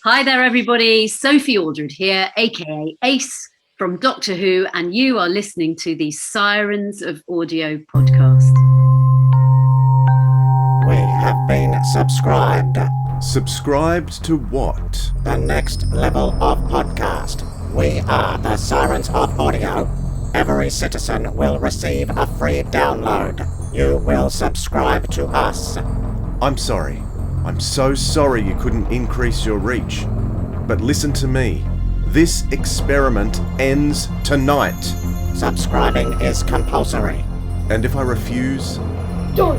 Hi there, everybody. Sophie Aldred here, aka Ace from Doctor Who, and you are listening to the Sirens of Audio podcast. We have been subscribed. Subscribed to what? The next level of podcast. We are the Sirens of Audio. Every citizen will receive a free download. You will subscribe to us. I'm sorry. I'm so sorry you couldn't increase your reach. But listen to me. This experiment ends tonight. Subscribing is compulsory. And if I refuse? Don't!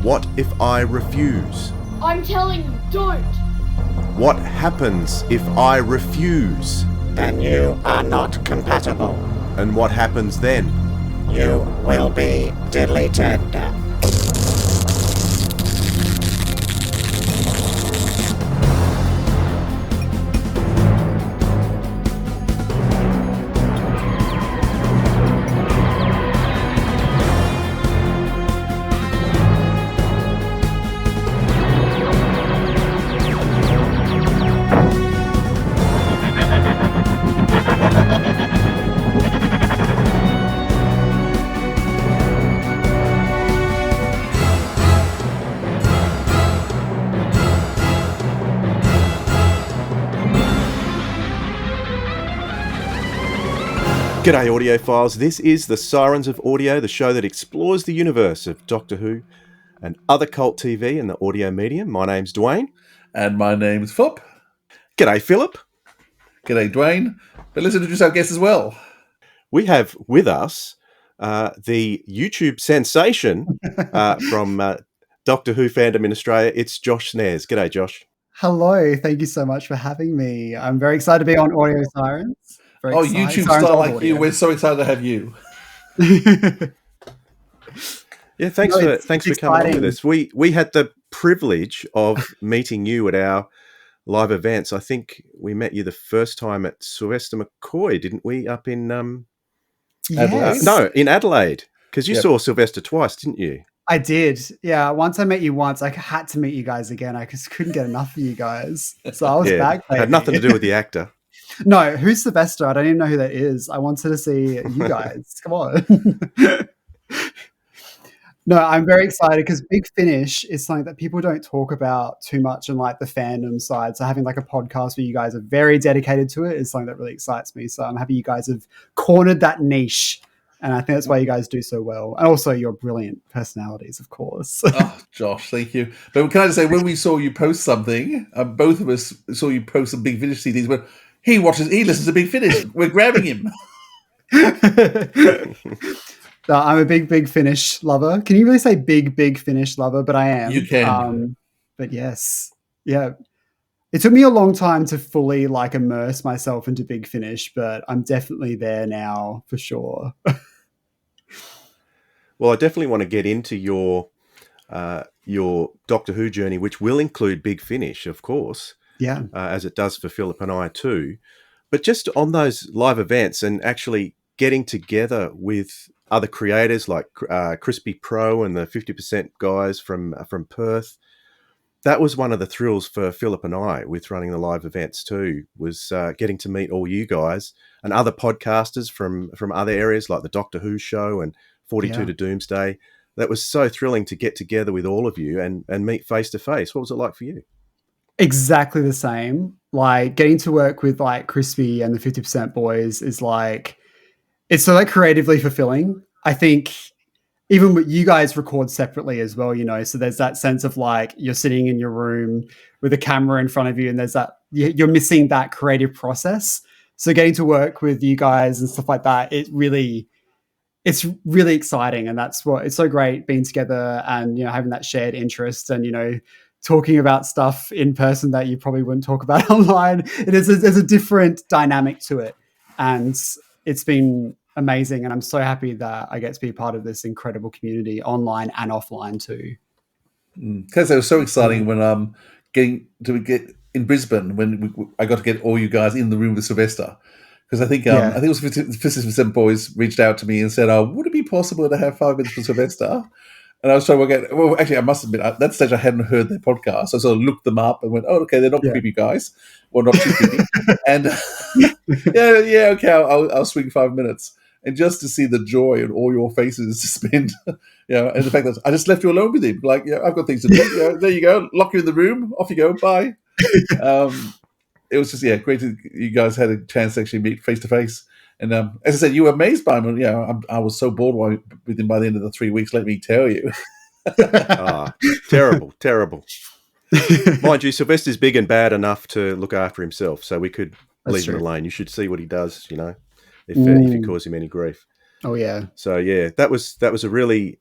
What if I refuse? I'm telling you, don't! What happens if I refuse? Then you are not compatible. And what happens then? You will be deleted. G'day audiophiles, this is the Sirens of Audio, the show that explores the universe of Doctor Who and other cult TV in the audio medium. My name's Dwayne. And my name's Philip. G'day Philip. G'day Dwayne. But let's introduce our guest as well. We have with us the YouTube sensation from Doctor Who Fandom in Australia. It's Josh Snares. G'day Josh. Hello, thank you so much for having me. I'm very excited to be on Audio Sirens. YouTube star like you, we're so excited to have you. Yeah, thanks for coming on with us. We had the privilege of meeting you at our live events. I think we met you the first time at Sylvester McCoy, didn't we? Up in Yes. in Adelaide, because you saw Sylvester twice, didn't you? I did. Yeah, once I met you once, I had to meet you guys again. I just couldn't get enough of you guys, so I was back. Had nothing to do with the actor. No, who's Sylvester? I don't even know who that is. I wanted to see you guys. Come on. No, I'm very excited because Big Finish is something that people don't talk about too much on like the fandom side. So having like a podcast where you guys are very dedicated to it is something that really excites me. So I'm happy you guys have cornered that niche. And I think that's why you guys do so well. And also your brilliant personalities, of course. Oh, Josh, thank you. But can I just say, when we saw you post something, both of us saw you post some Big Finish CDs, but he listens to Big Finish. We're grabbing him. No, I'm a big Finish lover. Can you really say big Finish lover? But I am. You can. But yes. Yeah. It took me a long time to fully like immerse myself into Big Finish, but I'm definitely there now for sure. Well, I definitely want to get into your Doctor Who journey, which will include Big Finish, of course. Yeah. As it does for Philip and I too. But just on those live events and actually getting together with other creators like Crispy Pro and the 50% guys from Perth, that was one of the thrills for Philip and I with running the live events too, was getting to meet all you guys and other podcasters from other areas like the Doctor Who show and 42 to Doomsday. That was so thrilling to get together with all of you and meet face to face. What was it like for you? Exactly the same. Like getting to work with like Crispy and the 50% boys is like, it's so like creatively fulfilling. I think even what you guys record separately as well, you know, so there's that sense of like you're sitting in your room with a camera in front of you and there's that, you're missing that creative process. So getting to work with you guys and stuff like that, it's really exciting. And that's what, it's so great being together and, you know, having that shared interest and, you know, talking about stuff in person that you probably wouldn't talk about online. There's a different dynamic to it. And it's been amazing. And I'm so happy that I get to be a part of this incredible community online and offline too. Because it was so exciting when getting to get in Brisbane when I got to get all you guys in the room with Sylvester. Because I think it was 50% Boys reached out to me and said, would it be possible to have 5 minutes for Sylvester? And I was trying to work out. Well, actually, I must admit, at that stage, I hadn't heard their podcast. So I sort of looked them up and went, "Oh, okay, they're not creepy guys, well, not too creepy." And okay, I'll swing 5 minutes. And just to see the joy in all your faces to spend, and the fact that I just left you alone with him, like, I've got things to do. There you go, lock you in the room, off you go, bye. It was just great that you guys had a chance to actually meet face to face. And as I said, you were amazed by him. I was so bored with him by the end of the 3 weeks. Let me tell you. Terrible. Mind you, Sylvester's big and bad enough to look after himself, so we could leave him alone. You should see what he does. If you cause him any grief. Oh yeah. So that was a really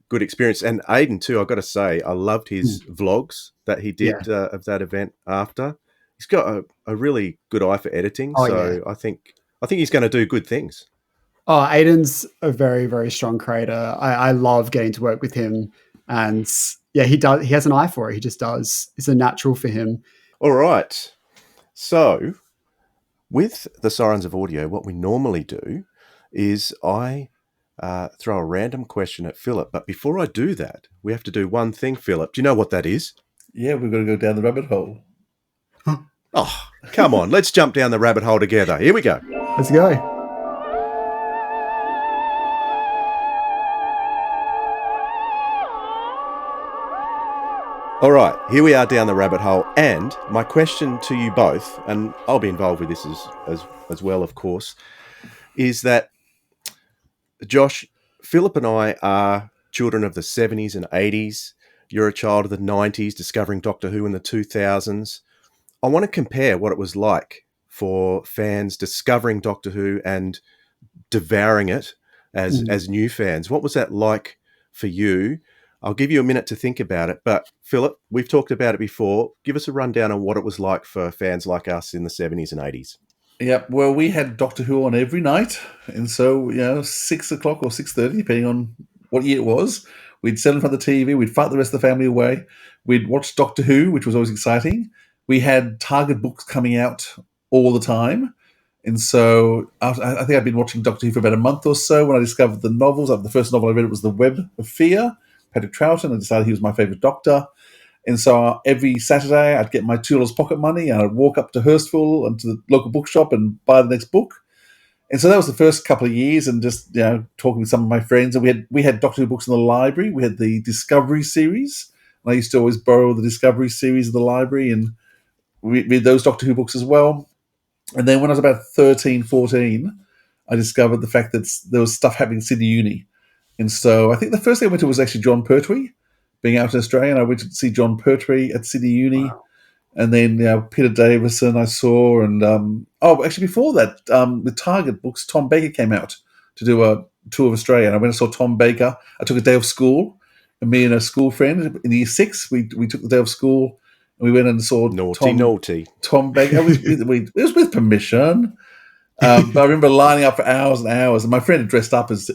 good experience. And Aidan too, I've got to say, I loved his vlogs that he did of that event after. He's got a really good eye for editing. I think he's going to do good things. Oh, Aidan's a very, very strong creator. I love getting to work with him, and he does. He has an eye for it. He just does. It's a natural for him. All right. So with the Sirens of Audio, what we normally do is I throw a random question at Philip. But before I do that, we have to do one thing, Philip. Do you know what that is? Yeah, we've got to go down the rabbit hole. Oh, come on. Let's jump down the rabbit hole together. Here we go. Let's go. All right, here we are down the rabbit hole. And my question to you both, and I'll be involved with this as well, of course, is that, Josh, Philip and I are children of the 70s and 80s. You're a child of the 90s, discovering Doctor Who in the 2000s. I want to compare what it was like for fans discovering Doctor Who and devouring it as new fans. What was that like for you? I'll give you a minute to think about it. But Philip, we've talked about it before. Give us a rundown on what it was like for fans like us in the 70s and 80s. Yeah, well, we had Doctor Who on every night. And so, 6 o'clock or 6:30, depending on what year it was, we'd sit in front of the TV. We'd fight the rest of the family away. We'd watch Doctor Who, which was always exciting. We had Target books coming out all the time. And so I think I'd been watching Doctor Who for about a month or so when I discovered the novels. The first novel I read was The Web of Fear, Patrick Troughton. I decided he was my favourite Doctor. And so every Saturday I'd get my $2 pocket money and I'd walk up to Hurstville and to the local bookshop and buy the next book. And so that was the first couple of years, and just talking with some of my friends. And we had Doctor Who books in the library. We had the Discovery series. And I used to always borrow the Discovery series of the library and read those Doctor Who books as well. And then when I was about 13, 14, I discovered the fact that there was stuff happening at Sydney Uni. And so I think the first thing I went to was actually John Pertwee, being out in Australia. And I went to see John Pertwee at Sydney Uni. Wow. And then Peter Davison I saw. And actually before that, with Target books, Tom Baker came out to do a tour of Australia. And I went and saw Tom Baker. I took a day off school. And me and a school friend in year 6, we took the day off school. And we went and saw Tom Baker. It was with permission. But I remember lining up for hours and hours. And my friend had dressed up as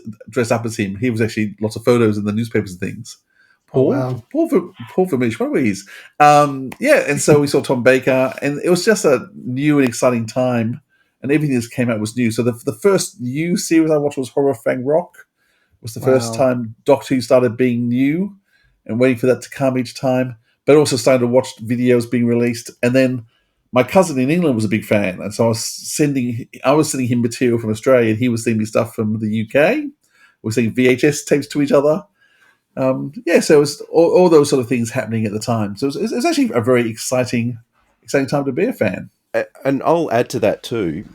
him. He was actually lots of photos in the newspapers and things. Paul Vermeesh, what were his? And so we saw Tom Baker, and it was just a new and exciting time, and everything that came out was new. So the first new series I watched was Horror Fang Rock. It was the first time Doctor Who started being new, and waiting for that to come each time, but also started to watch videos being released. And then my cousin in England was a big fan, and so I was sending him material from Australia, and he was sending me stuff from the UK. We were sending VHS tapes to each other. So it was all those sort of things happening at the time. So it was actually a very exciting time to be a fan. And I'll add to that too.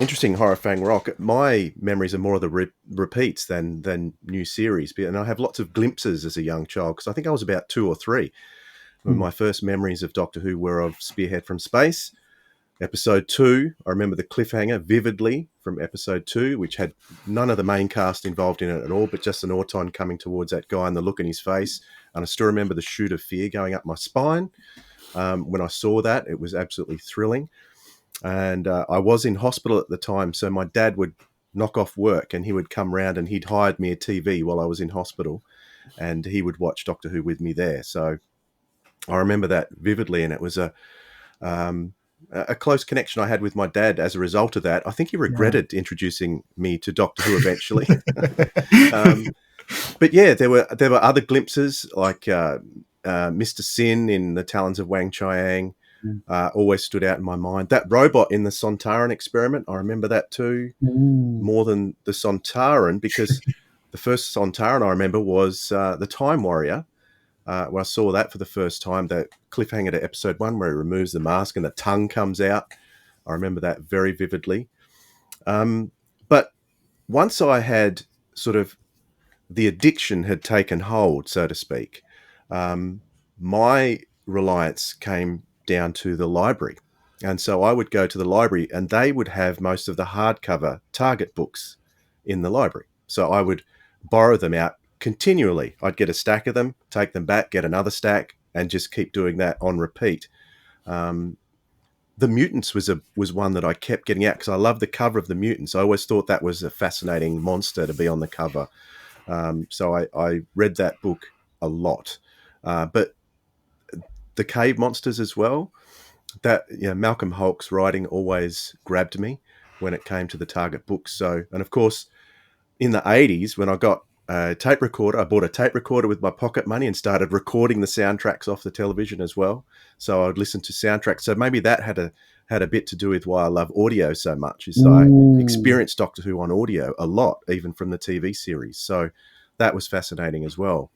Interesting, Horror Fang Rock. My memories are more of the repeats than new series. And I have lots of glimpses as a young child, because I think I was about 2 or 3. My first memories of Doctor Who were of Spearhead from Space. Episode 2, I remember the cliffhanger vividly from episode 2, which had none of the main cast involved in it at all, but just an Auton coming towards that guy and the look in his face. And I still remember the shoot of fear going up my spine. When I saw that, it was absolutely thrilling. And I was in hospital at the time, so my dad would knock off work and he would come round and he'd hired me a TV while I was in hospital, and he would watch Doctor Who with me there. So I remember that vividly, and it was a close connection I had with my dad as a result of that. I think he regretted introducing me to Doctor Who eventually. But yeah, there were other glimpses like Mr. Sin in The Talons of Wang Chiang. Always stood out in my mind. That robot in the Sontaran experiment, I remember that too, more than the Sontaran, because the first Sontaran I remember was the Time Warrior. When I saw that for the first time, that cliffhanger to episode 1 where he removes the mask and the tongue comes out. I remember that very vividly. But once I had sort of the addiction had taken hold, so to speak, my reliance came down to the library. And so I would go to the library and they would have most of the hardcover Target books in the library. So I would borrow them out continually. I'd get a stack of them, take them back, get another stack, and just keep doing that on repeat. The Mutants was one that I kept getting out because I love the cover of the Mutants. I always thought that was a fascinating monster to be on the cover. So I read that book a lot. But the cave monsters as well, that Malcolm Hulke's writing always grabbed me when it came to the Target books. So, and of course, in the 80s, when I got a tape recorder, I bought a tape recorder with my pocket money and started recording the soundtracks off the television as well. So I would listen to soundtracks. So maybe that had a bit to do with why I love audio so much, is I experienced Doctor Who on audio a lot, even from the TV series. So that was fascinating as well.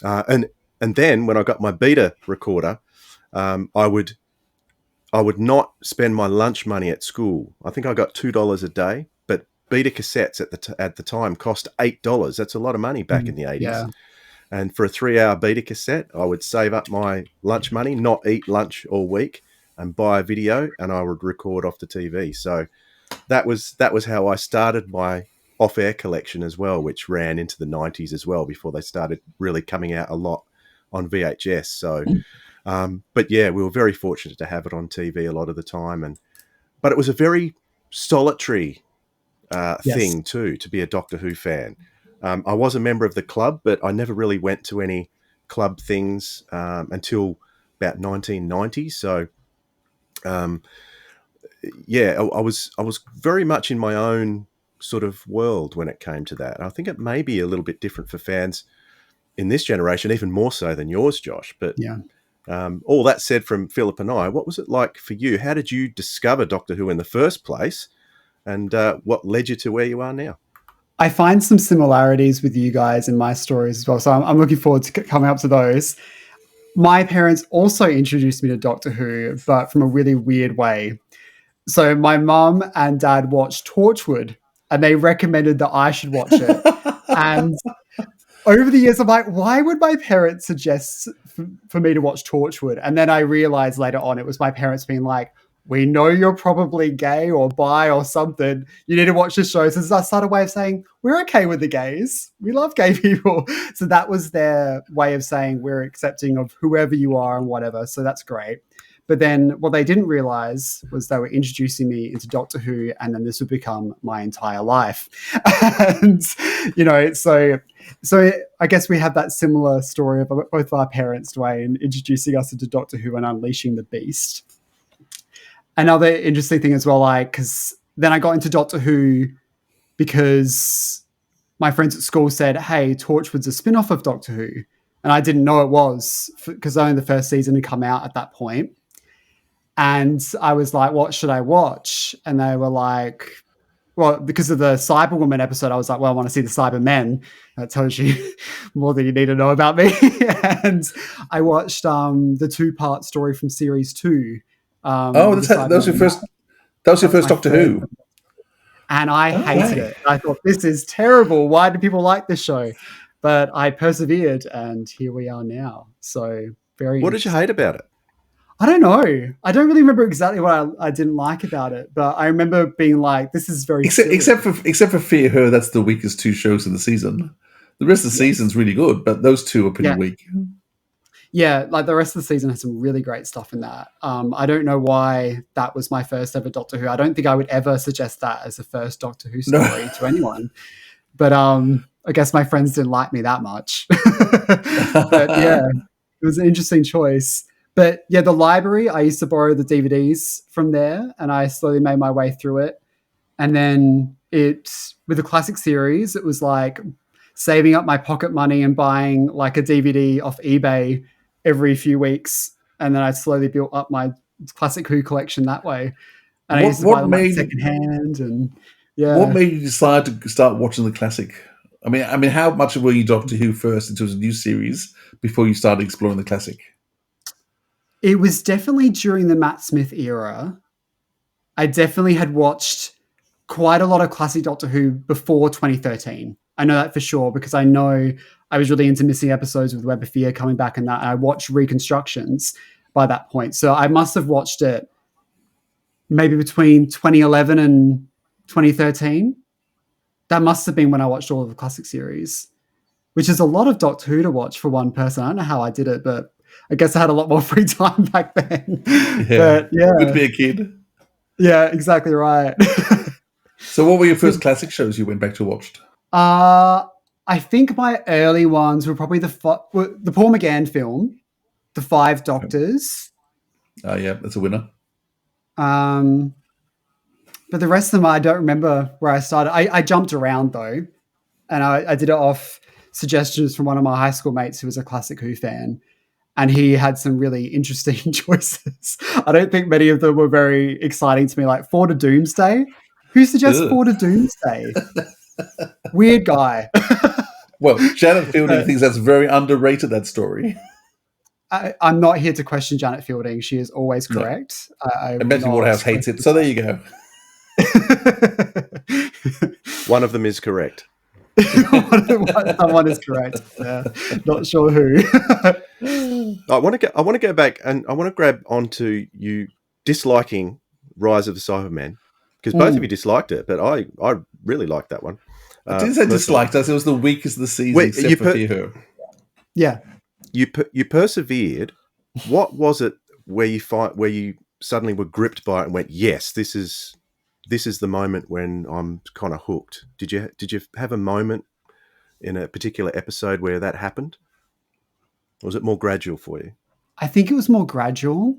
And then when I got my beta recorder, I would not spend my lunch money at school. I think I got $2 a day, but beta cassettes at the time cost $8. That's a lot of money back in the 80s. Yeah. And for a 3-hour beta cassette, I would save up my lunch money, not eat lunch all week, and buy a video, and I would record off the TV. So that was how I started my off-air collection as well, which ran into the 90s as well before they started really coming out a lot on VHS. So, but yeah, we were very fortunate to have it on TV a lot of the time, but it was a very solitary thing too, to be a Doctor Who fan. I was a member of the club, but I never really went to any club things until about 1990. So, yeah, I was very much in my own sort of world when it came to that. And I think it may be a little bit different for fans in this generation, even more so than yours, Josh. But all that said, from Philip and I, what was it like for you? How did you discover Doctor Who in the first place? And what led you to where you are now? I find some similarities with you guys in my stories as well. So I'm looking forward to coming up to those. My parents also introduced me to Doctor Who, but from a really weird way. So my mum and dad watched Torchwood, and they recommended that I should watch it. And over the years, I'm like, why would my parents suggest for me to watch Torchwood? And then I realized later on it was my parents being like, we know you're probably gay or bi or something. You need to watch this show. So that's a way of saying, we're okay with the gays. We love gay people. So that was their way of saying we're accepting of whoever you are and whatever. So that's great. But then what they didn't realize was they were introducing me into Doctor Who, and then this would become my entire life. And, so I guess we have that similar story of both our parents, Dwayne, introducing us into Doctor Who and unleashing the beast. Another interesting thing as well, because then I got into Doctor Who because my friends at school said, hey, Torchwood's a spin-off of Doctor Who. And I didn't know it was, because only the first season had come out at that point. And I was like, what should I watch? And they were like, well, because of the Cyberwoman episode, I was like, well, I want to see the Cybermen. That tells you more than you need to know about me. And I watched the 2-part story from series 2. That was your first Doctor Who. And I hated it. I thought, this is terrible. Why do people like this show? But I persevered, and here we are now. So What did you hate about it? I don't know. I don't really remember exactly what I didn't like about it, but I remember being like, this is very except for Fear Her, that's the weakest 2 shows in the season. The rest of the season's really good, but those 2 are pretty weak. Yeah, like the rest of the season has some really great stuff in that. I don't know why that was my first ever Doctor Who. I don't think I would ever suggest that as the first Doctor Who story to anyone. But I guess my friends didn't like me that much. But yeah, it was an interesting choice. But yeah, the library, I used to borrow the DVDs from there, and I slowly made my way through it. And then with the classic series, it was like saving up my pocket money and buying like a DVD off eBay every few weeks. And then I slowly built up my classic Who collection that way. And I used to buy them like secondhand. And yeah. What made you decide to start watching the classic? I mean, how much were you Doctor Who first in terms of new series before you started exploring the classic? It was definitely during the Matt Smith era. I definitely had watched quite a lot of classic Doctor Who before 2013. I know that for sure because I know I was really into missing episodes with Web of Fear coming back and that. And I watched reconstructions by that point. So I must have watched it maybe between 2011 and 2013. That must have been when I watched all of the classic series, which is a lot of Doctor Who to watch for one person. I don't know how I did it, but I guess I had a lot more free time back then. Yeah, good to be a kid. Yeah, exactly right. So what were your first classic shows you went back to watch? I think my early ones were probably the Paul McGann film, The Five Doctors. Yeah, that's a winner. But the rest of them, I don't remember where I started. I jumped around though, and I did it off suggestions from one of my high school mates who was a classic Who fan, and he had some really interesting choices. I don't think many of them were very exciting to me, like Four to Doomsday. Who suggests Four to Doomsday? Weird guy. Well, Janet Fielding thinks that's very underrated, that story. I'm not here to question Janet Fielding. She is always correct. No. Imagine Waterhouse hates it. So there you go. One of them is correct. Someone is correct. Yeah. Not sure who. I want to go back and I want to grab onto you disliking Rise of the Cybermen because both of you disliked it, but I really liked that one. I didn't say disliked us. It was the weakest of the season, except for Fear. Yeah. You persevered. What was it where you suddenly were gripped by it and went, yes, this is the moment when I'm kind of hooked? Did you have a moment in a particular episode where that happened? Or was it more gradual for you? I think it was more gradual.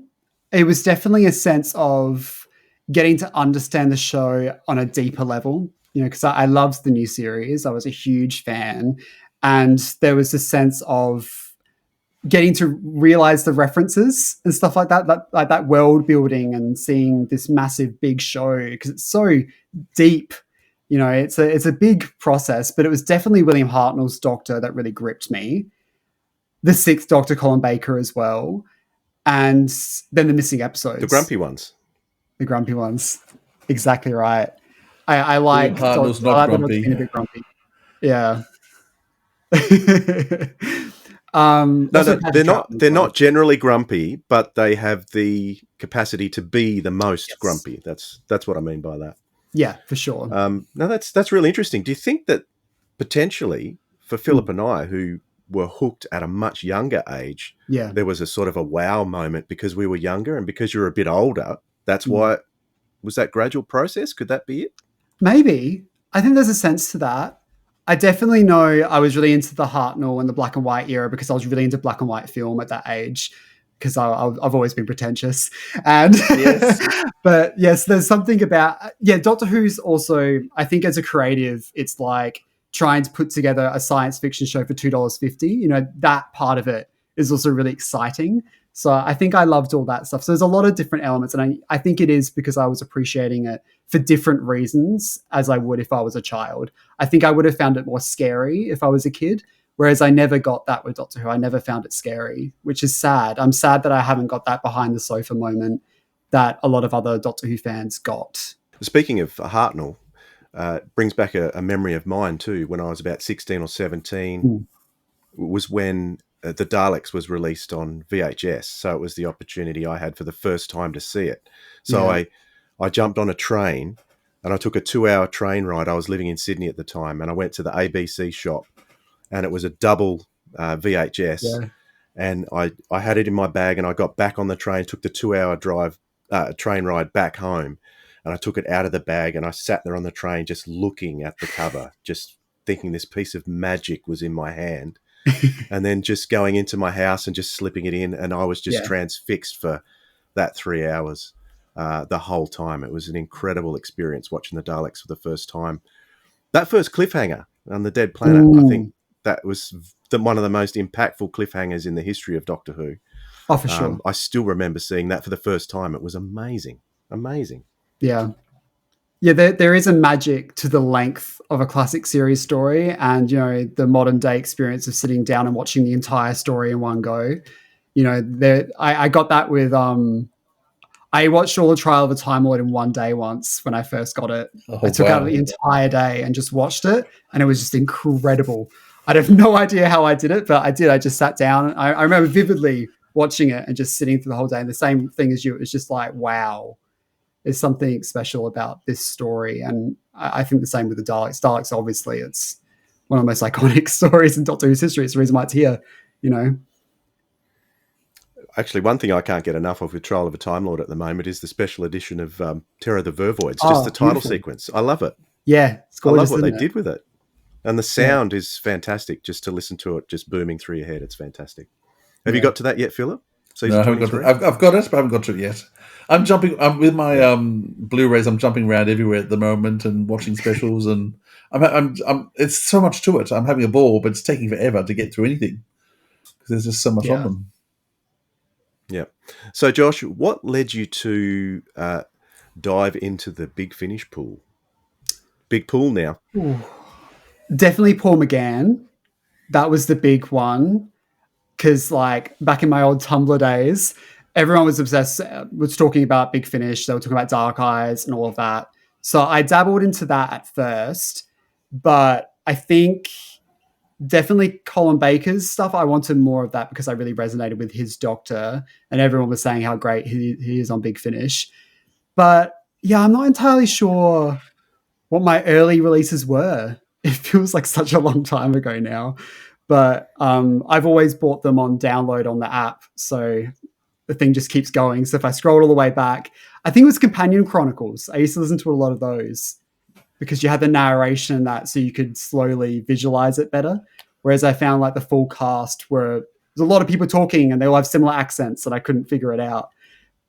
It was definitely a sense of getting to understand the show on a deeper level, because I loved the new series. I was a huge fan. And there was a sense of getting to realize the references and stuff like that, like that world building and seeing this massive big show because it's so deep. It's a big process, but it was definitely William Hartnell's Doctor that really gripped me. The Sixth Doctor, Colin Baker as well. And then the missing episodes. The grumpy ones. The grumpy ones. Exactly right. I like Hartnell's not grumpy. Being a bit grumpy. Yeah. No, they're not generally grumpy, but they have the capacity to be the most grumpy. That's what I mean by that. Yeah, for sure. No, that's really interesting. Do you think that potentially for Philip and I, who were hooked at a much younger age, there was a sort of a wow moment because we were younger and because you're a bit older? That's why was that gradual process? Could that be it? Maybe. I think there's a sense to that. I definitely know I was really into the Hartnell and the black and white era because I was really into black and white film at that age because I've always been pretentious. And but yes, there's something about, Doctor Who's also, I think as a creative, it's like trying to put together a science fiction show for $2.50. That part of it is also really exciting. So I think I loved all that stuff. So there's a lot of different elements. And I think it is because I was appreciating it for different reasons as I would if I was a child. I think I would have found it more scary if I was a kid, whereas I never got that with Doctor Who. I never found it scary, which is sad. I'm sad that I haven't got that behind the sofa moment that a lot of other Doctor Who fans got. Speaking of Hartnell, brings back a memory of mine too. When I was about 16 or 17, was when the Daleks was released on VHS. So it was the opportunity I had for the first time to see it. So I jumped on a train and I took a 2-hour train ride. I was living in Sydney at the time and I went to the ABC shop and it was a double VHS. Yeah. And I had it in my bag and I got back on the train, took the 2-hour train ride back home. And I took it out of the bag and I sat there on the train just looking at the cover, just thinking this piece of magic was in my hand. And then just going into my house and just slipping it in. And I was just transfixed for that 3 hours the whole time. It was an incredible experience watching the Daleks for the first time. That first cliffhanger on the Dead Planet. I think that was one of the most impactful cliffhangers in the history of Doctor Who. Oh, for sure. I still remember seeing that for the first time. It was amazing. Amazing. Yeah. Yeah, there is a magic to the length of a classic series story and, the modern day experience of sitting down and watching the entire story in one go. I got that with I watched all the Trial of a Time Lord in one day once when I first got it. I took out the entire day and just watched it, and it was just incredible. I have no idea how I did it, but I did. I just sat down. I remember vividly watching it and just sitting through the whole day. And the same thing as you, it was just like, wow, there's something special about this story. And I think the same with the Daleks. Daleks, obviously, it's one of the most iconic stories in Doctor Who's history. It's the reason why it's here, Actually, one thing I can't get enough of with Trial of a Time Lord at the moment is the special edition of Terror of the Vervoids, just the title sequence. I love it. Yeah, it's gorgeous, I love what they did with it. And the sound is fantastic just to listen to it just booming through your head. It's fantastic. Have you got to that yet, Philip? No, I haven't got it. I've got it, but I haven't got to it yet. I'm jumping with my Blu-rays. I'm jumping around everywhere at the moment and watching specials, and I'm it's so much to it. I'm having a ball, but it's taking forever to get through anything because there's just so much on them. Yeah. So, Josh, what led you to dive into the Big Finish pool? Big pool now. Ooh. Definitely Paul McGann. That was the big one. Because, back in my old Tumblr days, everyone was obsessed, was talking about Big Finish. They were talking about Dark Eyes and all of that. So I dabbled into that at first. But I think definitely Colin Baker's stuff, I wanted more of that because I really resonated with his Doctor. And everyone was saying how great he is on Big Finish. But, yeah, I'm not entirely sure what my early releases were. It feels like such a long time ago now. But I've always bought them on download on the app. So the thing just keeps going. So if I scroll all the way back, I think it was Companion Chronicles. I used to listen to a lot of those because you had the narration and that so you could slowly visualize it better. Whereas I found the full cast were there's a lot of people talking and they all have similar accents and I couldn't figure it out.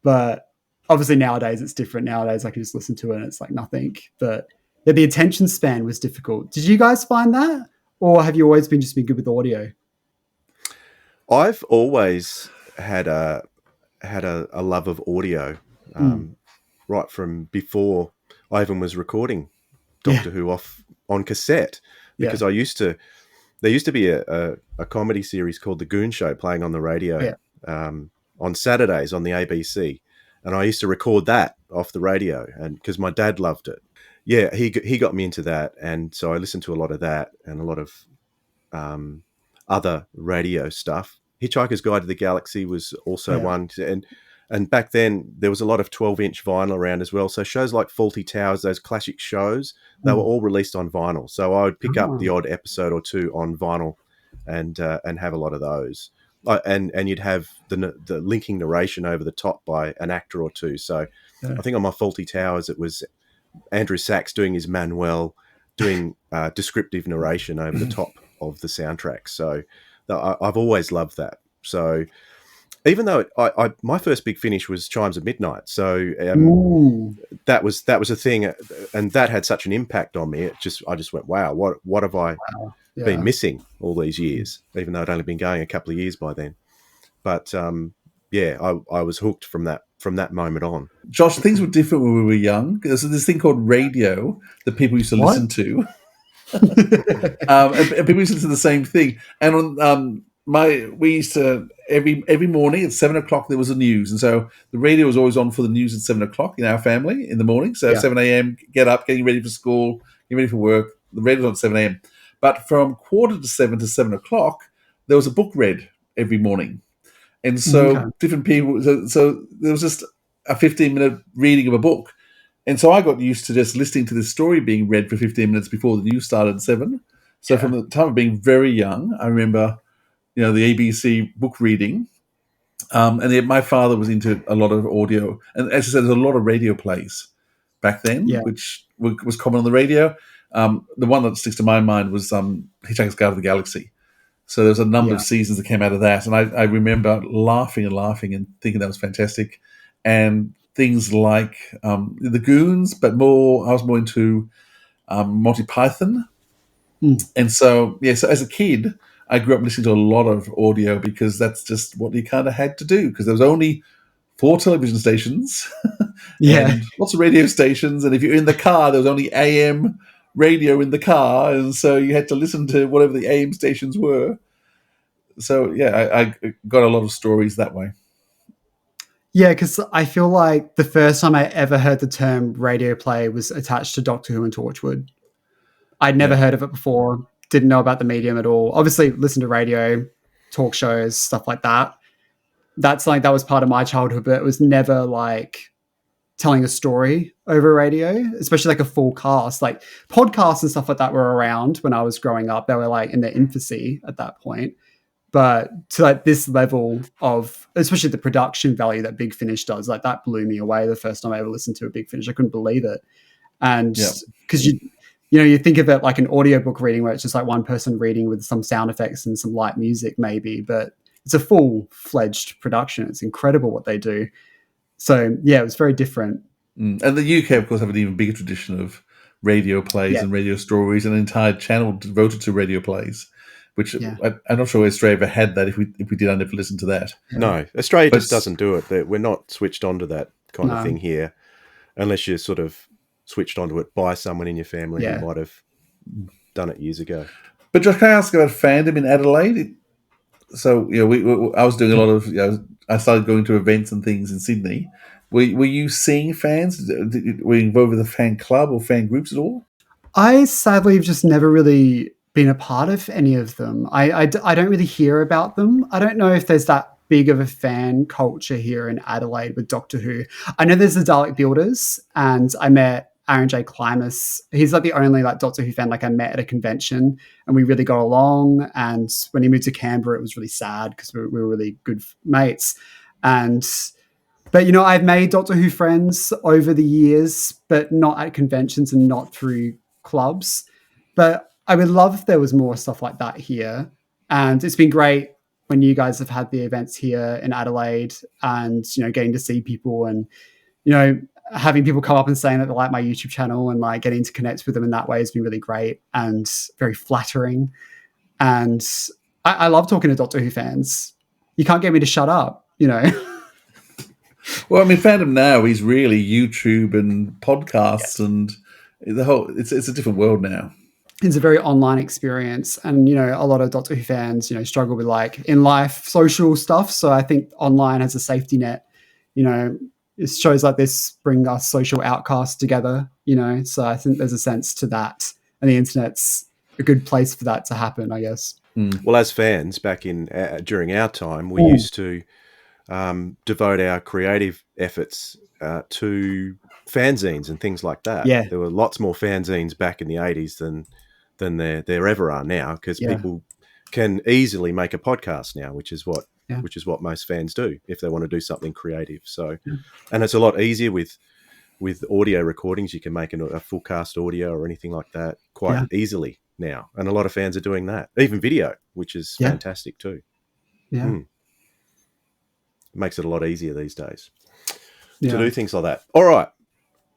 But obviously nowadays it's different. Nowadays I can just listen to it and it's like nothing. But yeah, the attention span was difficult. Did you guys find that? Or have you always been good with audio? I've always had a love of audio, right from before I even was recording Doctor Who off on cassette. Because there used to be a comedy series called The Goon Show playing on the radio on Saturdays on the ABC, and I used to record that off the radio, and because my dad loved it. Yeah, he got me into that, and so I listened to a lot of that and a lot of other radio stuff. Hitchhiker's Guide to the Galaxy was also one, and back then there was a lot of 12-inch vinyl around as well. So shows like Fawlty Towers, those classic shows, they were all released on vinyl. So I would pick up the odd episode or two on vinyl, and have a lot of those. And you'd have the linking narration over the top by an actor or two. So I think on my Fawlty Towers it was Andrew Sachs doing his Manuel, doing descriptive narration over the top of the soundtrack. So I've always loved that. So even though my first Big Finish was Chimes of Midnight, so that was a thing, and that had such an impact on me. I just went, wow, what have I been missing all these years? Even though I'd only been going a couple of years by then. But I was hooked from that moment on. Josh, things were different when we were young. There's this thing called radio that people used to listen to. And people used to listen to the same thing. And on we used to every morning at 7:00 there was the news, and so the radio was always on for the news at 7:00 in our family in the morning. So 7 a.m. get up, getting ready for school, getting ready for work. The radio was on at 7 a.m. But from 6:45 to 7:00 there was a book read every morning. And so different people, so there was just a 15-minute reading of a book. And so I got used to just listening to this story being read for 15 minutes before the news started at 7. So from the time of being very young, I remember, the ABC book reading. And my father was into a lot of audio. And as I said, there's a lot of radio plays back then, which was common on the radio. The one that sticks to my mind was Hitchhiker's Guide to the Galaxy. So there's a number of seasons that came out of that. And I remember laughing and thinking that was fantastic. And things like the Goons, but I was more into Monty Python. And so as a kid, I grew up listening to a lot of audio because that's just what you kind of had to do, because there was only 4 television stations Yeah. and lots of radio stations. And if you're in the car, there was only AM radio in the car. And so you had to listen to whatever the AM stations were. So, I got a lot of stories that way. Yeah, because I feel like the first time I ever heard the term radio play was attached to Doctor Who and Torchwood. I'd never heard of it before, didn't know about the medium at all. Obviously, listened to radio, talk shows, stuff like that. That's like, that was part of my childhood, but it was never like telling a story over radio, especially like a full cast. Like podcasts and stuff like that were around when I was growing up. They were like in their infancy at that point. But to like this level of, especially the production value that Big Finish does, like that blew me away the first time I ever listened to a Big Finish. I couldn't believe it. And because you think of it like an audiobook reading where it's just like one person reading with some sound effects and some light music maybe, but it's a full-fledged production. It's incredible what they do. So yeah, it was very different. And the UK, of course, have an even bigger tradition of radio plays and radio stories, and an entire channel devoted to radio plays, which I'm not sure Australia ever had that. If we did, I never listened to that. No, Australia just doesn't do it. We're not switched onto that kind of thing here, unless you're sort of switched onto it by someone in your family who might have done it years ago. But Josh, can I ask about Fandom in Adelaide? So, I was doing a lot of, I started going to events and things in Sydney. Were you seeing fans? Were you involved with a fan club or fan groups at all? I sadly have just never really been a part of any of them. I don't really hear about them. I don't know if there's that big of a fan culture here in Adelaide with Doctor Who. I know there's the Dalek Builders, and I met Aaron J. Klimas. He's like the only like Doctor Who fan like I met at a convention, and we really got along. And when he moved to Canberra, it was really sad because we were really good mates. But I've made Doctor Who friends over the years, but not at conventions and not through clubs. But I would love if there was more stuff like that here. And it's been great when you guys have had the events here in Adelaide, and getting to see people, and having people come up and saying that they like my YouTube channel, and like getting to connect with them in that way has been really great and very flattering. And I love talking to Doctor Who fans. You can't get me to shut up, Well, I mean, Fandom now is really YouTube and podcasts and the whole. It's a different world now. It's a very online experience, and a lot of Doctor Who fans struggle with like in life social stuff. So I think online has a safety net. Shows like this bring us social outcasts together. So I think there's a sense to that, and the internet's a good place for that to happen, I guess. Well, as fans back in during our time, we used to devote our creative efforts to fanzines and things like that. Yeah. There were lots more fanzines back in the 80s than there ever are now, because people can easily make a podcast now, which is what most fans do if they want to do something creative. So, and it's a lot easier with audio recordings. You can make a full cast audio or anything like that quite easily now, and a lot of fans are doing that. Even video, which is fantastic too. Yeah. It makes it a lot easier these days to do things like that. All right,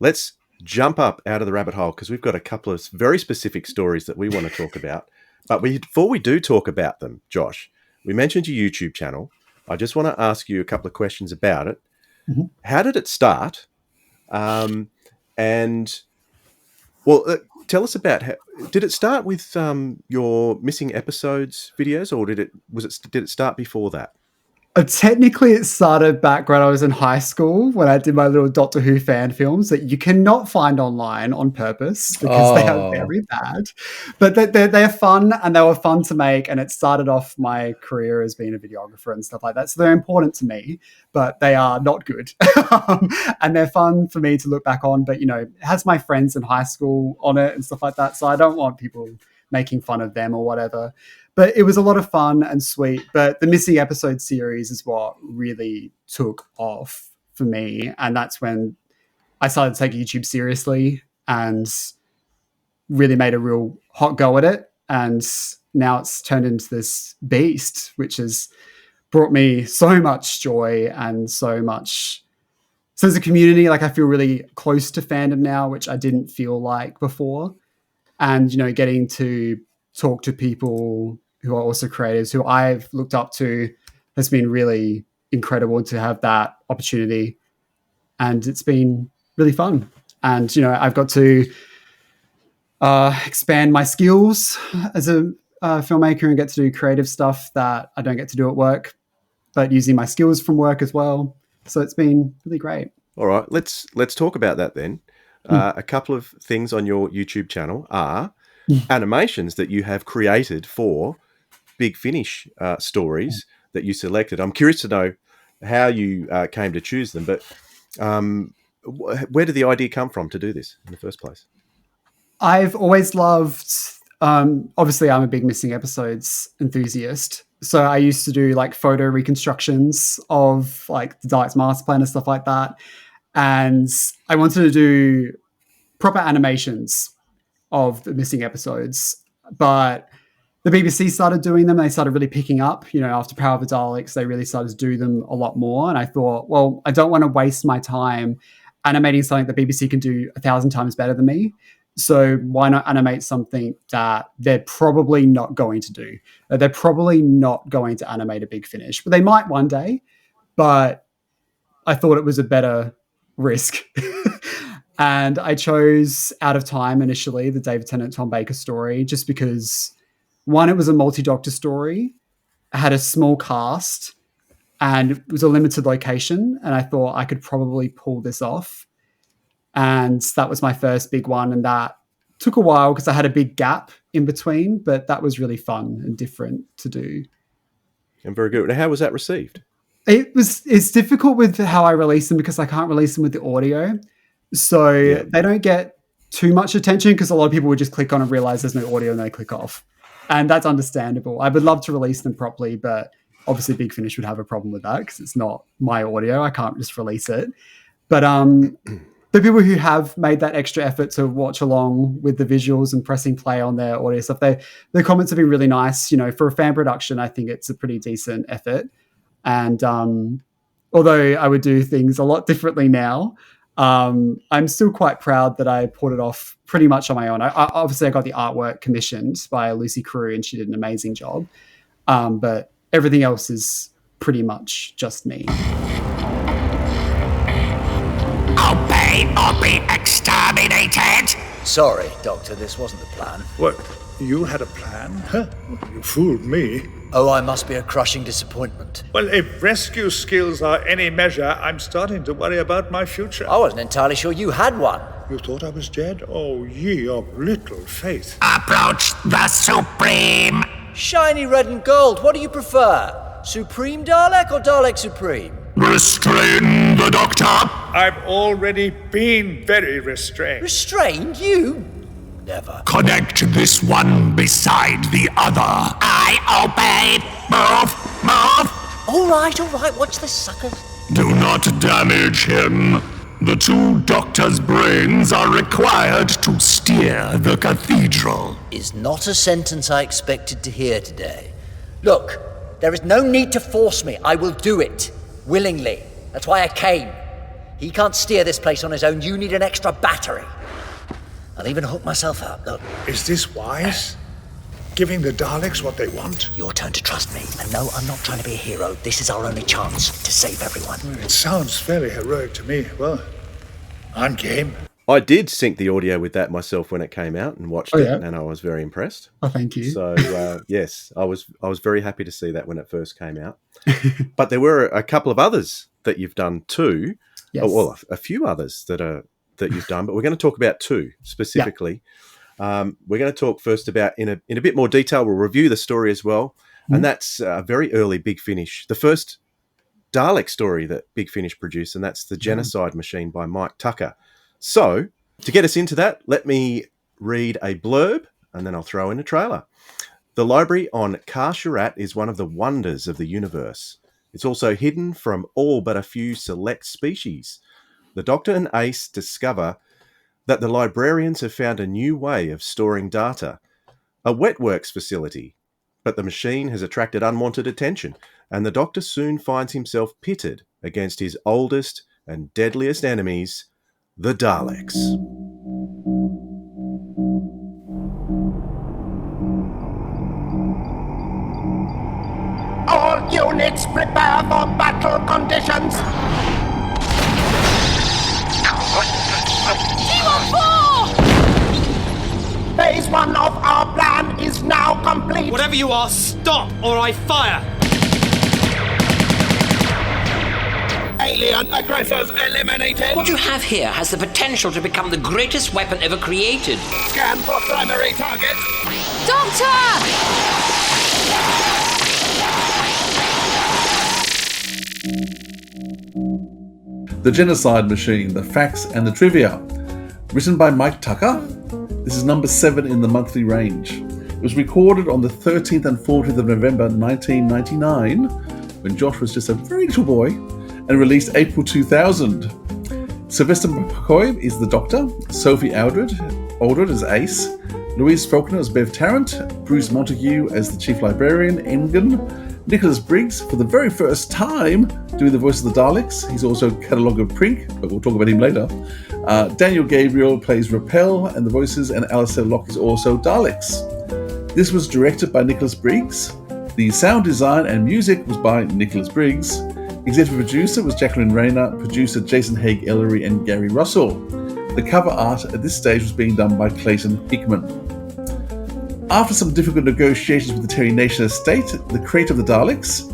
let's jump up out of the rabbit hole, because we've got a couple of very specific stories that we want to talk about. But before we do talk about them, Josh, we mentioned your YouTube channel. I just want to ask you a couple of questions about it. Mm-hmm. How did it start? Tell us about did it start with your missing episodes videos, or did it start before that? Technically, it started back when I was in high school, when I did my little Doctor Who fan films that you cannot find online on purpose because they are very bad. But they're fun, and they were fun to make, and it started off my career as being a videographer and stuff like that. So they're important to me, but they are not good. And they're fun for me to look back on, but, it has my friends in high school on it and stuff like that. So I don't want people making fun of them or whatever. But it was a lot of fun and sweet. But the missing episode series is what really took off for me. And that's when I started to take YouTube seriously and really made a real hot go at it. And now it's turned into this beast, which has brought me so much joy and so much sense of community. Like, I feel really close to fandom now, which I didn't feel like before. And, getting to talk to people who are also creators who I've looked up to has been really incredible to have that opportunity. And it's been really fun. And, I've got to expand my skills as a filmmaker and get to do creative stuff that I don't get to do at work, but using my skills from work as well. So it's been really great. All right, let's talk about that then. A couple of things on your YouTube channel are animations that you have created for Big Finish stories that you selected. I'm curious to know how you came to choose them, but where did the idea come from to do this in the first place? I've always loved, obviously I'm a big missing episodes enthusiast. So I used to do like photo reconstructions of like the Daleks master plan and stuff like that. And I wanted to do proper animations of the missing episodes, but the BBC started doing them. They started really picking up, after Power of the Daleks, they really started to do them a lot more. And I thought, well, I don't want to waste my time animating something that BBC can do 1,000 times better than me. So why not animate something that they're probably not going to do? They're probably not going to animate a Big Finish, but they might one day. But I thought it was a better risk. And I chose Out of Time initially, the David Tennant, Tom Baker story, just because, one, it was a multi-doctor story. It had a small cast and it was a limited location. And I thought I could probably pull this off. And that was my first big one. And that took a while because I had a big gap in between, but that was really fun and different to do. And very good. How was that received? It's difficult with how I release them because I can't release them with the audio. So they don't get too much attention because a lot of people would just click on and realize there's no audio and they click off. And that's understandable. I would love to release them properly, but obviously Big Finish would have a problem with that because it's not my audio. I can't just release it. But the people who have made that extra effort to watch along with the visuals and pressing play on their audio stuff, the comments have been really nice. For a fan production, I think it's a pretty decent effort. And although I would do things a lot differently now, I'm still quite proud that I pulled it off pretty much on my own. Obviously, I got the artwork commissioned by Lucy Carew and she did an amazing job. But everything else is pretty much just me. Obey or be exterminated! Sorry, Doctor, this wasn't the plan. What? You had a plan? Huh? You fooled me. Oh, I must be a crushing disappointment. Well, if rescue skills are any measure, I'm starting to worry about my future. I wasn't entirely sure you had one. You thought I was dead? Oh, ye of little faith. Approach the Supreme! Shiny red and gold, what do you prefer? Supreme Dalek or Dalek Supreme? Restrain the Doctor! I've already been very restrained. Restrained? You? Never. Connect this one beside the other. I obey. Move! All right, watch the suckers. Do not damage him. The two doctors' brains are required to steer the cathedral. Is not a sentence I expected to hear today. Look, there is no need to force me. I will do it. Willingly. That's why I came. He can't steer this place on his own. You need an extra battery. I'll even hook myself up, look. Is this wise? Giving the Daleks what they want? Your turn to trust me. And no, I'm not trying to be a hero. This is our only chance to save everyone. Well, it sounds fairly heroic to me. Well, I'm game. I did sync the audio with that myself when it came out and watched it, and I was very impressed. Oh, thank you. So, yes, I was very happy to see that when it first came out. But there were a couple of others that you've done too. Yes. Oh, well, a few others that you've done, but we're going to talk about two specifically. Yeah. We're going to talk first about in a bit more detail. We'll review the story as well, and that's a very early Big Finish, the first Dalek story that Big Finish produced, and that's the Genocide Machine by Mike Tucker. So, to get us into that, let me read a blurb, and then I'll throw in a trailer. The library on Car Sharat is one of the wonders of the universe. It's also hidden from all but a few select species. The Doctor and Ace discover that the librarians have found a new way of storing data, a wetworks facility. But the machine has attracted unwanted attention, and the Doctor soon finds himself pitted against his oldest and deadliest enemies, the Daleks. Units prepare for battle conditions. Phase 1 of our plan is now complete. Whatever you are, stop or I fire! Alien aggressors eliminated. What you have here has the potential to become the greatest weapon ever created. Scan for primary target. Doctor! The Genocide Machine, the Facts and the Trivia. Written by Mike Tucker. This is number 7 in the monthly range. It was recorded on the 13th and 14th of November 1999, when Josh was just a very little boy, and released April 2000. Sylvester McCoy is the Doctor, Sophie Aldred as Ace, Louise Faulkner as Bev Tarrant, Bruce Montague as the Chief Librarian, Engen, Nicholas Briggs, for the very first time, doing the voice of the Daleks. He's also cataloguer Prink, but we'll talk about him later. Daniel Gabriel plays Rappel and the voices, and Alistair Locke is also Daleks. This was directed by Nicholas Briggs. The sound design and music was by Nicholas Briggs. Executive producer was Jacqueline Rayner, producer Jason Haig Ellery and Gary Russell. The cover art at this stage was being done by Clayton Hickman. After some difficult negotiations with the Terry Nation estate, the creator of the Daleks,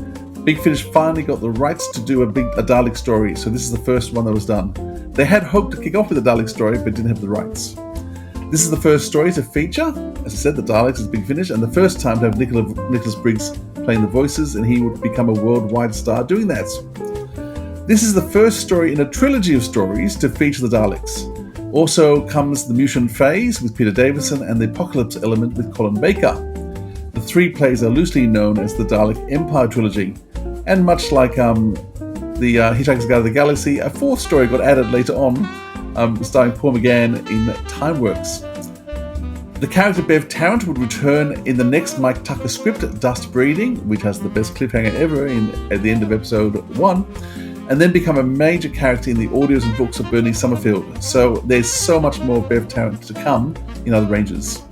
Big Finish finally got the rights to do a Dalek story, so this is the first one that was done. They had hoped to kick off with a Dalek story, but didn't have the rights. This is the first story to feature, as I said, the Daleks as Big Finish, and the first time to have Nicholas Briggs playing the voices, and he would become a worldwide star doing that. This is the first story in a trilogy of stories to feature the Daleks. Also comes the Mutant Phase with Peter Davison and the Apocalypse element with Colin Baker. The 3 plays are loosely known as the Dalek Empire trilogy, and much like the Hitchhiker's Guide to the Galaxy, a 4th story got added later on, starring Paul McGann in Timeworks. The character Bev Tarrant would return in the next Mike Tucker script, Dust Breeding, which has the best cliffhanger ever at the end of episode 1, and then become a major character in the audios and books of Bernie Summerfield. So there's so much more Bev Tarrant to come in other ranges.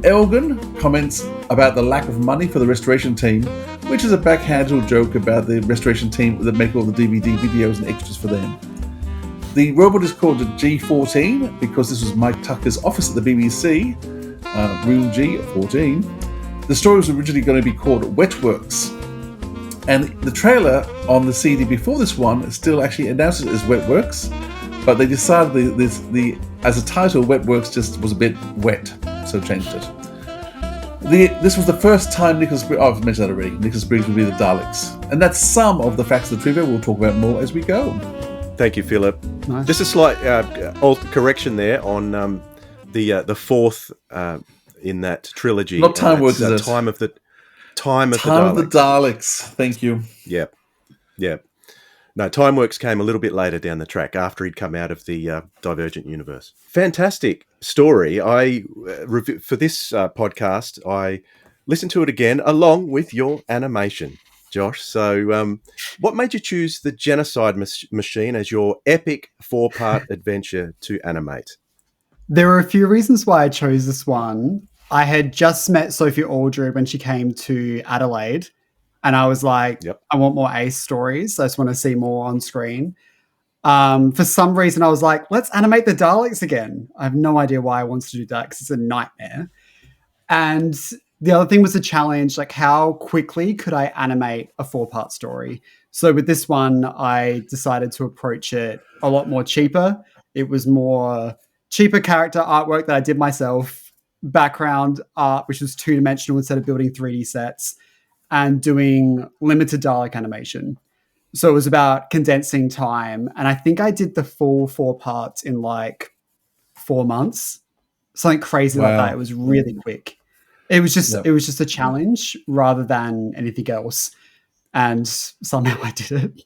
Elgin comments about the lack of money for the restoration team, which is a backhanded joke about the restoration team that make all the DVD videos and extras for them. The robot is called the G14 because this was Mike Tucker's office at the BBC, Room G14. The story was originally going to be called Wetworks, and the trailer on the CD before this one still actually announces it as Wetworks, but they decided as a title, Wetworks just was a bit wet, so changed it. This was the first time Nicholas Briggs, I've mentioned that already, Nicholas Briggs would be the Daleks. And that's some of the facts of the trivia. We'll talk about more as we go. Thank you, Philip. Nice. Just a slight correction there on the 4th in that trilogy. Not Timeworks, is it? Time of the Daleks. Thank you. Yep. No, Timeworks came a little bit later down the track after he'd come out of the Divergent universe. Fantastic story. For this podcast, I listened to it again along with your animation, Josh. So what made you choose the Genocide Machine as your epic 4-part adventure to animate? There were a few reasons why I chose this one. I had just met Sophie Aldred when she came to Adelaide, and I was like, Yep. I want more Ace stories. I just want to see more on screen. For some reason, I was like, let's animate the Daleks again. I have no idea why I wanted to do that because it's a nightmare. And the other thing was the challenge, like how quickly could I animate a 4-part story? So with this one, I decided to approach it a lot more cheaper. It was more cheaper character artwork that I did myself, background art, which was 2-dimensional instead of building 3D sets, and doing limited Dalek animation. So it was about condensing time. And I think I did the full 4 parts in like 4 months. Something crazy like that. It was really quick. It was just a challenge rather than anything else. And somehow I did it.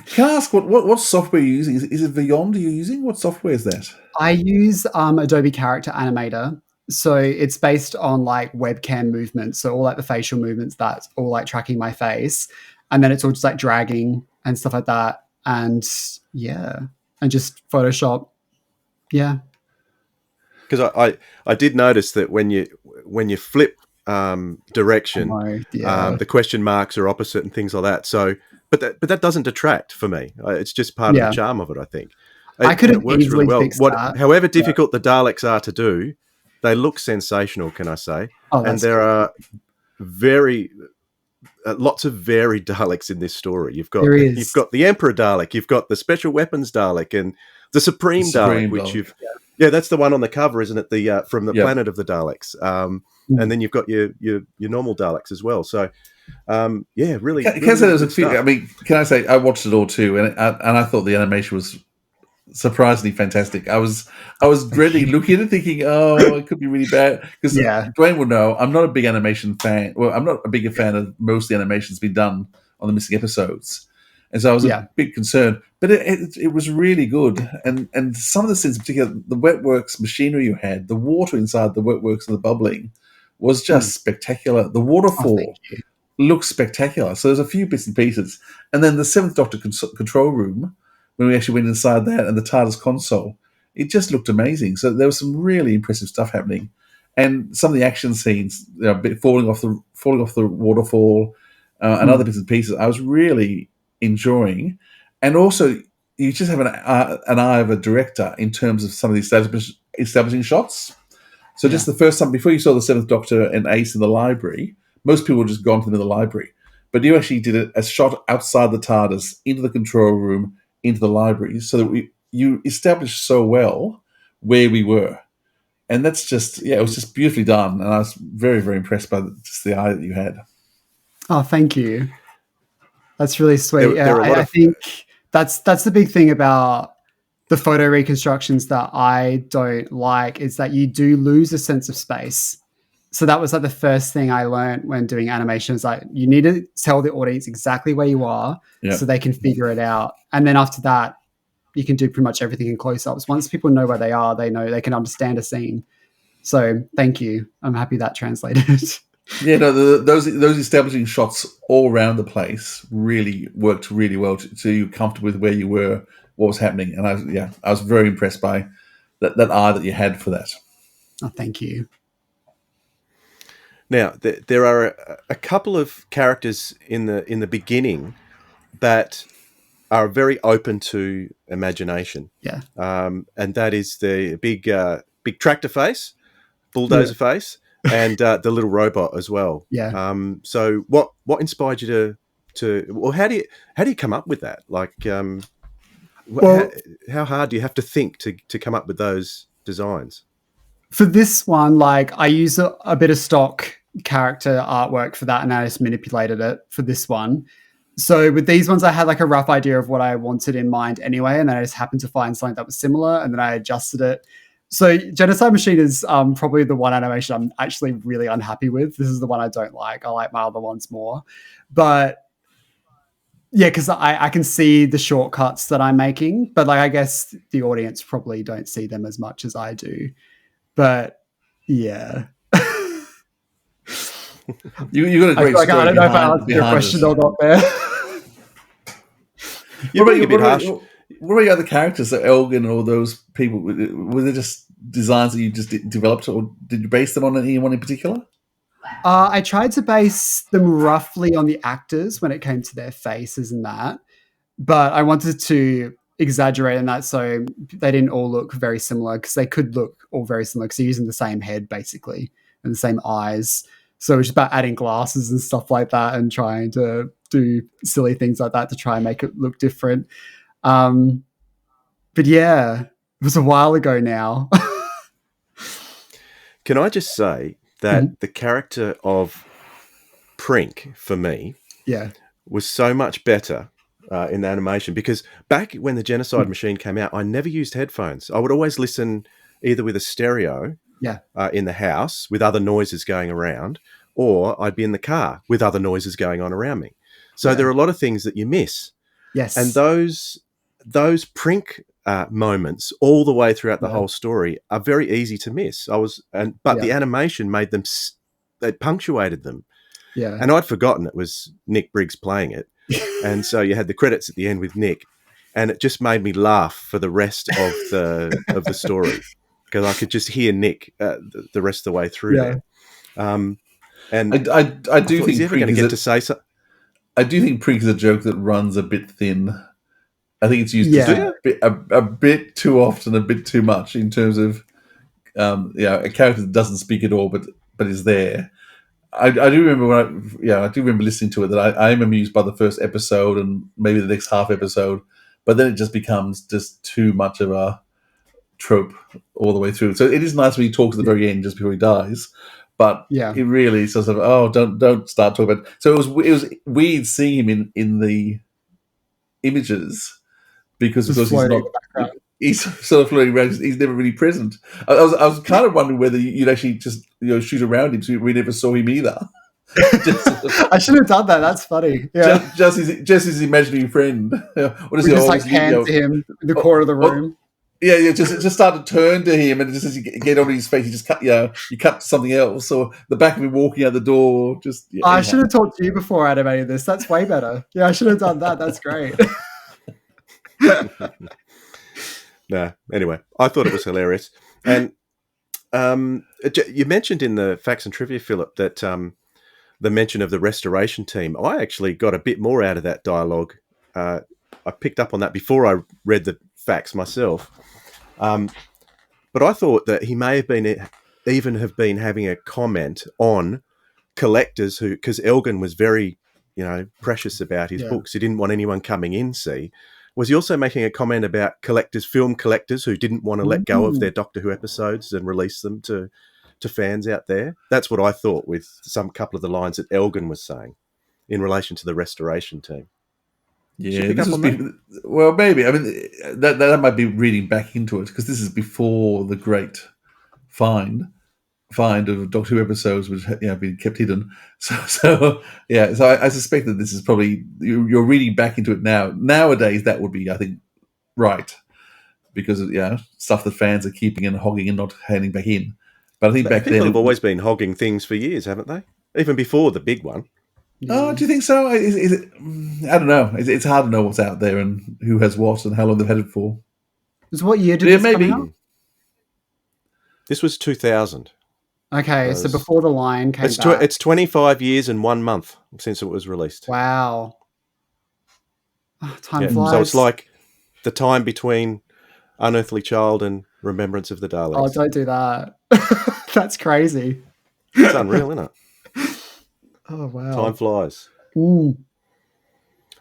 Can I ask what software you're using? Is it Beyond you're using? What software is that? I use Adobe Character Animator. So it's based on like webcam movements. So all like the facial movements, that's all like tracking my face. And then it's all just like dragging and stuff like that. And yeah, and just Photoshop. Yeah. Because I did notice that when you flip direction. Yeah. The question marks are opposite and things like that. So, but that doesn't detract for me. It's just part of the charm of it, I think. I could have it works easily really well. fixed that. However difficult the Daleks are to do, they look sensational, can I say? Oh, and there are lots of varied Daleks in this story. You've got the Emperor Dalek, you've got the Special Weapons Dalek, and the Supreme Dalek, which Dalek. that's the one on the cover, isn't it? The from the Planet of the Daleks, and then you've got your normal Daleks as well. So, really. Can I say there was a few? I mean, can I say I watched it all too, and I thought the animation was surprisingly fantastic. I was dreading looking at it, thinking, "Oh, it could be really bad." Because Dwayne will know I'm not a big animation fan. Well, I'm not a bigger fan of most of the animations being done on the missing episodes, and so I was a bit concerned. But it was really good, and some of the scenes, in particular, the wetworks machinery you had, the water inside the wetworks and the bubbling was just spectacular. The waterfall looks spectacular. So there's a few bits and pieces, and then the Seventh Doctor control room, when we actually went inside that, and the TARDIS console, it just looked amazing. So there was some really impressive stuff happening, and some of the action scenes, falling off the waterfall, and other bits and pieces, I was really enjoying. And also, you just have an eye of a director in terms of some of the establishing shots. So just the first time, before you saw the Seventh Doctor and Ace in the library, most people would just gone to them in the library, but you actually did a shot outside the TARDIS, into the control room, into the library, so that you established so well where we were, and that's just it was just beautifully done, and I was very, very impressed by just the eye that you had. Oh, thank you. That's really sweet. I think that's the big thing about the photo reconstructions that I don't like, is that you do lose a sense of space. So that was like the first thing I learned when doing animations. Like, you need to tell the audience exactly where you are so they can figure it out. And then after that, you can do pretty much everything in close-ups. Once people know where they are, they know they can understand a scene. So thank you. I'm happy that translated. Those establishing shots all around the place really worked really well so you were comfortable with where you were, what was happening. And I was very impressed by that eye that you had for that. Oh, thank you. Now, there are a couple of characters in the beginning that are very open to imagination. Yeah. And that is the big tractor face, bulldozer face, and the little robot as well. Yeah. So what inspired you to how do you come up with that? Like, how hard do you have to think to come up with those designs? For this one, like, I use a bit of stock character artwork for that, and I just manipulated it for this one. So with these ones, I had like a rough idea of what I wanted in mind anyway, and then I just happened to find something that was similar, and then I adjusted it. So Genocide Machine is probably the one animation I'm actually really unhappy with. This is the one I don't like. I like my other ones more. But yeah, because I can see the shortcuts that I'm making, but like, I guess the audience probably don't see them as much as I do. But yeah. You got a great story. I don't know if I answered your question or not there. What about your other characters, like Elgin and all those people? Were they just designs that you just developed, or did you base them on anyone in particular? I tried to base them roughly on the actors when it came to their faces and that, but I wanted to exaggerate in that so they didn't all look very similar, because they could look all very similar because they're using the same head basically and the same eyes. So it was just about adding glasses and stuff like that and trying to do silly things like that to try and make it look different. But yeah, it was a while ago now. Can I just say that the character of Prink, for me, was so much better in the animation, because back when the Genocide Machine came out, I never used headphones. I would always listen either with a stereo in the house with other noises going around, or I'd be in the car with other noises going on around me. So there are a lot of things that you miss. Yes. And those Prink moments all the way throughout the whole story are very easy to miss. But the animation made them, they punctuated them. Yeah. And I'd forgotten it was Nick Briggs playing it. And so you had the credits at the end with Nick, and it just made me laugh for the rest of the story, because I could just hear Nick the rest of the way through there. And I do think he's ever going to get to say something. I do think Prig is a joke that runs a bit thin. I think it's used a bit too often, a bit too much in terms of a character that doesn't speak at all, but is there. I do remember I do remember listening to it that I am amused by the first episode and maybe the next half episode, but then it just becomes just too much of a trope all the way through. So it is nice when he talks at the very end just before he dies, but it really sort of don't start talking about. So it was weird seeing him in the images because he's sort of floating around. He's never really present. I was kind of wondering whether you'd actually just shoot around him, so we never saw him either. I should have done that. That's funny. Yeah, just his imaginary friend. What is we just hand to him in the corner of the room. Just start to turn to him, and just as you get onto his face, you just cut. You cut to something else, or the back of him walking out the door. I should have talked to you before animating this. That's way better. Yeah, I should have done that. That's great. No, anyway, I thought it was hilarious. And you mentioned in the facts and trivia, Philip, that the mention of the restoration team. I actually got a bit more out of that dialogue. I picked up on that before I read the facts myself. But I thought that he may have been having a comment on collectors because Elgin was very, precious about his books. He didn't want anyone coming in, see. Was he also making a comment about film collectors who didn't want to let go of their Doctor Who episodes and release them to fans out there? That's what I thought with some couple of the lines that Elgin was saying in relation to the restoration team. Yeah, well, maybe. I mean, that might be reading back into it because this is before the great find of Doctor Who episodes, which have been kept hidden. So I suspect that this is probably you're reading back into it now. Nowadays, that would be, I think, right because of stuff that fans are keeping and hogging and not handing back in. But I think back people then have always been hogging things for years, haven't they? Even before the big one. Oh, do you think so? Is it? I don't know. It's hard to know what's out there and who has what and how long they've had it for. What year did this come out? This was 2000. Okay, so before The Line came back. It's 25 years and 1 month since it was released. Wow. Oh, time flies. So it's like the time between Unearthly Child and Remembrance of the Daleks. Oh, don't do that. That's crazy. It's unreal, isn't it? Oh, wow. Time flies. Ooh.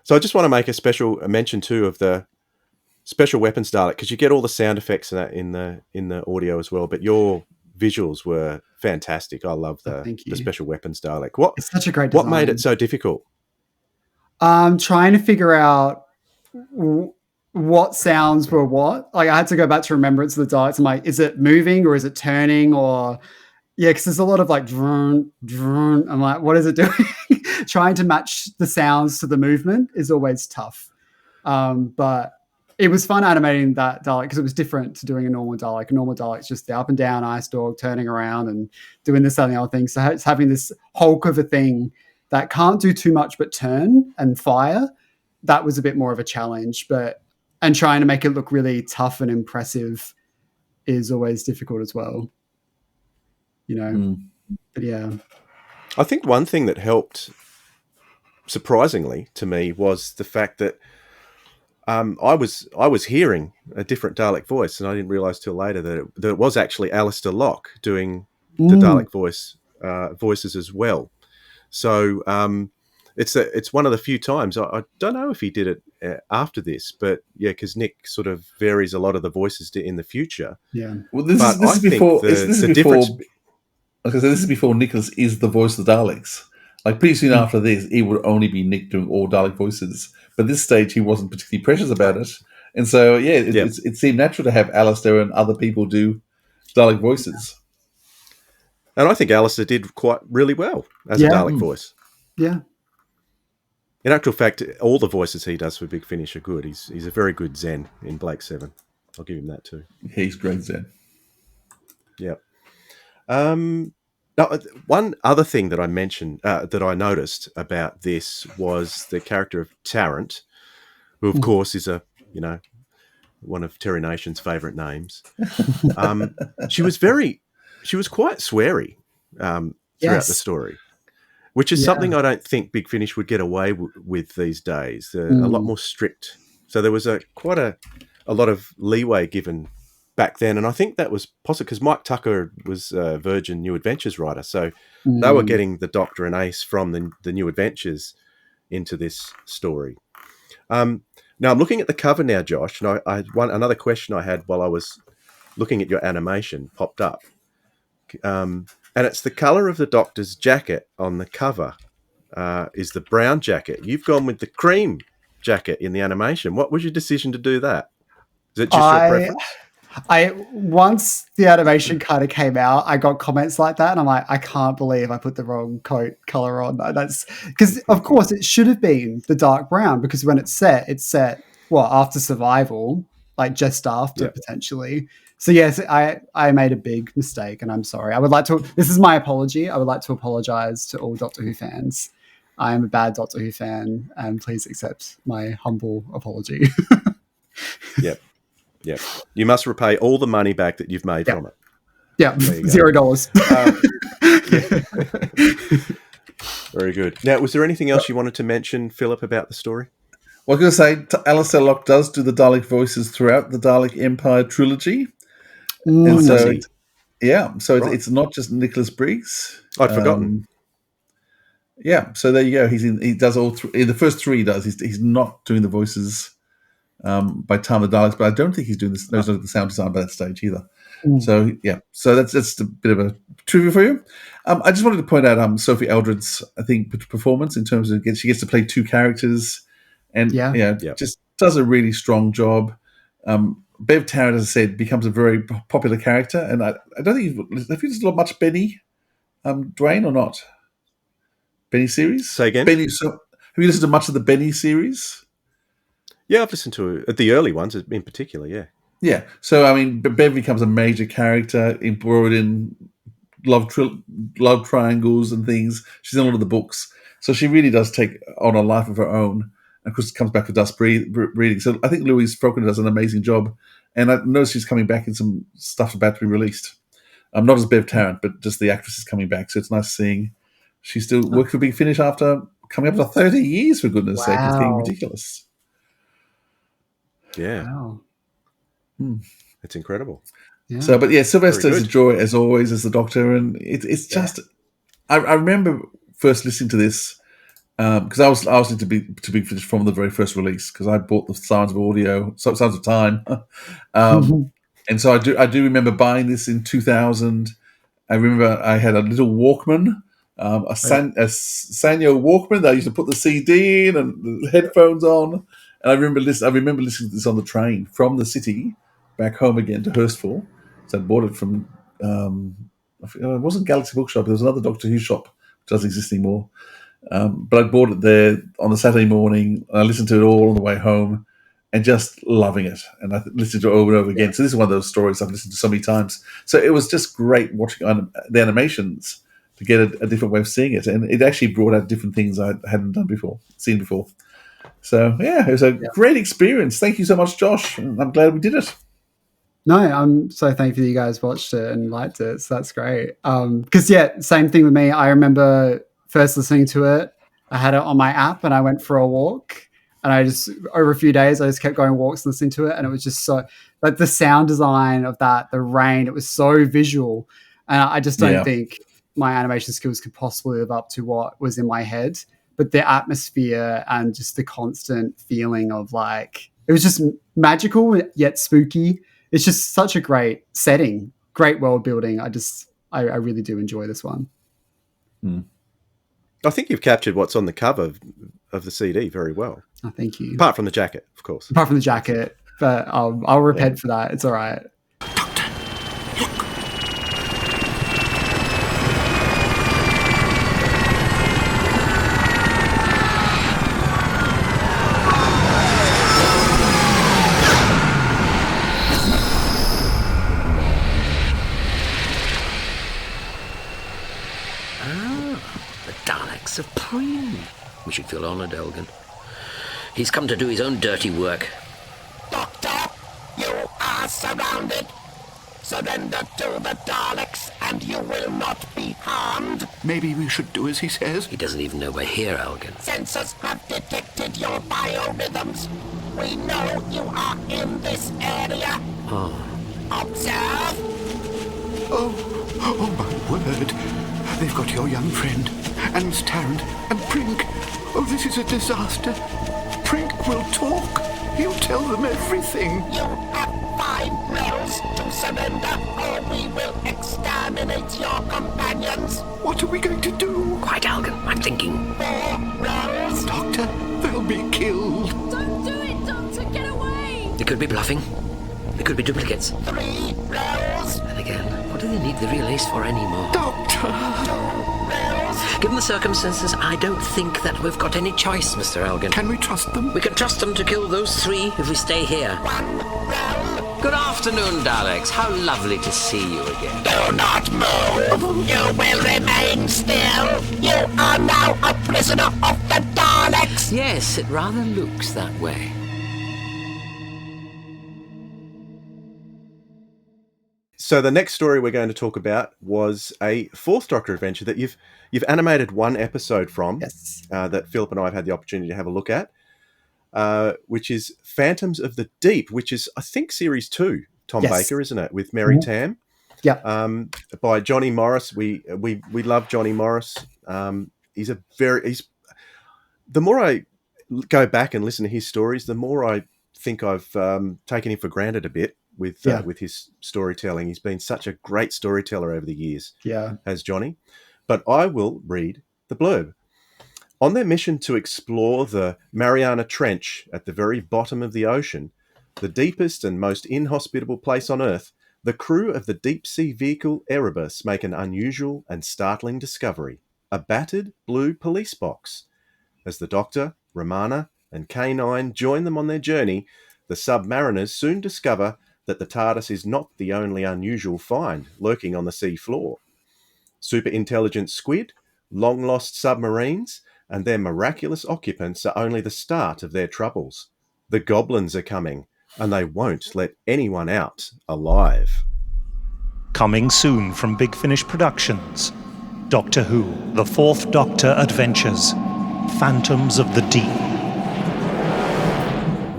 So I just want to make a special mention too of the special weapons Dalek because you get all the sound effects in that in the audio as well, but your visuals were fantastic. I love the special weapons Dalek. It's such a great design. What made it so difficult? Trying to figure out what sounds were what. Like I had to go back to Remembrance of the Daleks. I'm like, is it moving or is it turning or because there's a lot of like drone. I'm like, what is it doing? Trying to match the sounds to the movement is always tough. But it was fun animating that Dalek because it was different to doing a normal Dalek. A normal Dalek's just the up and down ice dog turning around and doing this and the other thing. So it's having this Hulk of a thing that can't do too much but turn and fire. That was a bit more of a challenge. And trying to make it look really tough and impressive is always difficult as well. But yeah. I think one thing that helped surprisingly to me was the fact that I was hearing a different Dalek voice, and I didn't realise till later that it was actually Alistair Locke doing the Dalek voices as well. So it's one of the few times I don't know if he did it after this, but yeah, because Nick sort of varies a lot of the voices in the future. Yeah. Well, this is before. This is before Nicholas is the voice of the Daleks. Like pretty soon after this, it would only be Nick doing all Dalek voices. But at this stage, he wasn't particularly precious about it, and so it seemed natural to have Alistair and other people do Dalek voices. And I think Alistair did quite really well as a Dalek voice. Yeah. In actual fact, all the voices he does for Big Finish are good. He's a very good Zen in Blake 7. I'll give him that too. He's great Zen. Yeah. Now, one other thing that I mentioned, that I noticed about this was the character of Tarrant, who of course is one of Terry Nation's favourite names. She was quite sweary throughout the story. which is something I don't think Big Finish would get away with these days. A lot more strict. So there was quite a lot of leeway given back then, and I think that was possible because Mike Tucker was a Virgin New Adventures writer, so they were getting the Doctor and Ace from the New Adventures into this story. Now I'm looking at the cover now, Josh, and another question I had while I was looking at your animation popped up, and it's the colour of the Doctor's jacket on the cover is the brown jacket. You've gone with the cream jacket in the animation. What was your decision to do that? Is it just your preference? Once the animation kind of came out, I got comments like that, and I'm like, I can't believe I put the wrong coat color on. That's because, of course, it should have been the dark brown, because when it's set after Survival, like just after potentially. So yes, I made a big mistake, and I'm sorry. This is my apology. I would like to apologize to all Doctor Who fans. I am a bad Doctor Who fan, and please accept my humble apology. Yep. Yeah, you must repay all the money back that you've made from it. Yeah, $0. Very good. Now, was there anything else you wanted to mention, Philip, about the story? Well, I was going to say, Alistair Locke does do the Dalek voices throughout the Dalek Empire trilogy. And so, it's not just Nicholas Briggs. I'd forgotten. So there you go. He does all three. In the first three, he does. He's not doing the voices by Time of the Daleks, but I don't think he's doing this. There's no sound design by that stage either. So that's a bit of a trivia for you. I just wanted to point out Sophie Eldred's, I think, performance in terms of she gets to play two characters, and just does a really strong job. Bev Tarrant, as I said, becomes a very popular character, and I don't think have you listened to much Benny, Dwayne, or not? Benny series? Say again. Benny. So have you listened to much of the Benny series? Yeah, I've listened to the early ones in particular, yeah. Yeah. So, I mean, Bev becomes a major character, embroidered in love triangles and things. She's in a lot of the books. So she really does take on a life of her own. And of course, it comes back for Dust Breeding. So I think Louise Faulkner does an amazing job. And I noticed she's coming back in some stuff about to be released. Not as Bev Tarrant, but just the actress is coming back. So it's nice seeing she still works for Big Finish after coming up to 30 years, for goodness sake. It's getting ridiculous. Yeah. Wow. It's incredible. Yeah. So, but yeah, Sylvester's a joy as always as the Doctor, and it's just. I remember first listening to this because I was into Big Finish from the very first release, because I bought the Signs of Time, and so I do remember buying this in 2000. I remember I had a little Walkman. A Sanyo Walkman that I used to put the CD in and the headphones on. And I remember listening to this on the train from the city back home again to Hurstville. So I bought it from, it wasn't Galaxy Bookshop, there was another Doctor Who shop, which doesn't exist anymore. But I bought it there on a Saturday morning. And I listened to it all on the way home and just loving it. And I listened to it over and over again. So this is one of those stories I've listened to so many times. So it was just great watching the animations to get a different way of seeing it. And it actually brought out different things I hadn't seen before. So, yeah, it was a great experience. Thank you so much, Josh. I'm glad we did it. No, I'm so thankful you guys watched it and liked it. So that's great. Because, same thing with me. I remember first listening to it. I had it on my app and I went for a walk. And I just, over a few days, I just kept going walks and listening to it. And it was just so, like the sound design of that, the rain, it was so visual. And I just don't think my animation skills could possibly live up to what was in my head. But the atmosphere and just the constant feeling of like, it was just magical yet spooky. It's just such a great setting, great world building. I really do enjoy this one. I think you've captured what's on the cover of the CD very well. Oh, thank you. Apart from the jacket, of course. Apart from the jacket, but I'll repent for that. It's all right. Supreme. We should feel honoured, Elgin. He's come to do his own dirty work. Doctor, you are surrounded. Surrender to the Daleks and you will not be harmed. Maybe we should do as he says. He doesn't even know we're here, Algan. Sensors have detected your biorhythms. We know you are in this area. Oh. Observe. Oh my word. They've got your young friend, and Tarrant, and Prink. Oh, this is a disaster. Prink will talk. He'll tell them everything. You have 5 rounds to surrender, or we will exterminate your companions. What are we going to do? Quiet, Algan. I'm thinking. 4 rounds. Doctor, they'll be killed. Don't do it, Doctor! Get away! They could be bluffing. They could be duplicates. 3 rounds. And again, what do they need the real ace for anymore? Doctor! 2 rounds. Given the circumstances, I don't think that we've got any choice, Mr. Algan. Can we trust them? We can trust them to kill those 3 if we stay here. 1 round. Good afternoon, Daleks. How lovely to see you again. Do not move. You will remain still. You are now a prisoner of the Daleks. Yes, it rather looks that way. So the next story we're going to talk about was a 4th Doctor adventure that you've animated one episode from. Yes. That Philip and I have had the opportunity to have a look at, which is Phantoms of the Deep, which is, I think, series 2, Tom Baker, isn't it, with Mary Tam? Yeah. By Johnny Morris. We love Johnny Morris. He's the more I go back and listen to his stories, the more I think I've taken him for granted a bit with his storytelling. He's been such a great storyteller over the years, has Johnny. But I will read the blurb. On their mission to explore the Mariana Trench at the very bottom of the ocean, the deepest and most inhospitable place on Earth, the crew of the deep-sea vehicle Erebus make an unusual and startling discovery: a battered blue police box. As the Doctor, Romana, and K9 join them on their journey, the submariners soon discover that the TARDIS is not the only unusual find lurking on the sea floor. Super-intelligent squid, long-lost submarines, and their miraculous occupants are only the start of their troubles. The goblins are coming, and they won't let anyone out alive. Coming soon from Big Finish Productions. Doctor Who, The 4th Doctor Adventures. Phantoms of the Deep.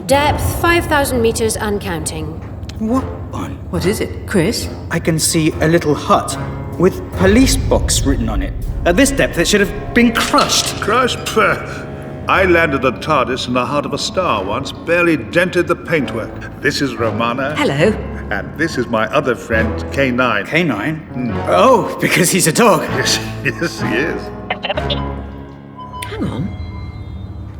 Depth 5,000 meters and counting. What is it, Chris? I can see a little hut with police box written on it. At this depth, it should have been crushed. Crushed? I landed a TARDIS in the heart of a star once, barely dented the paintwork. This is Romana. Hello. And this is my other friend, K9. K9? Oh, because he's a dog. Yes, he is. Hang on.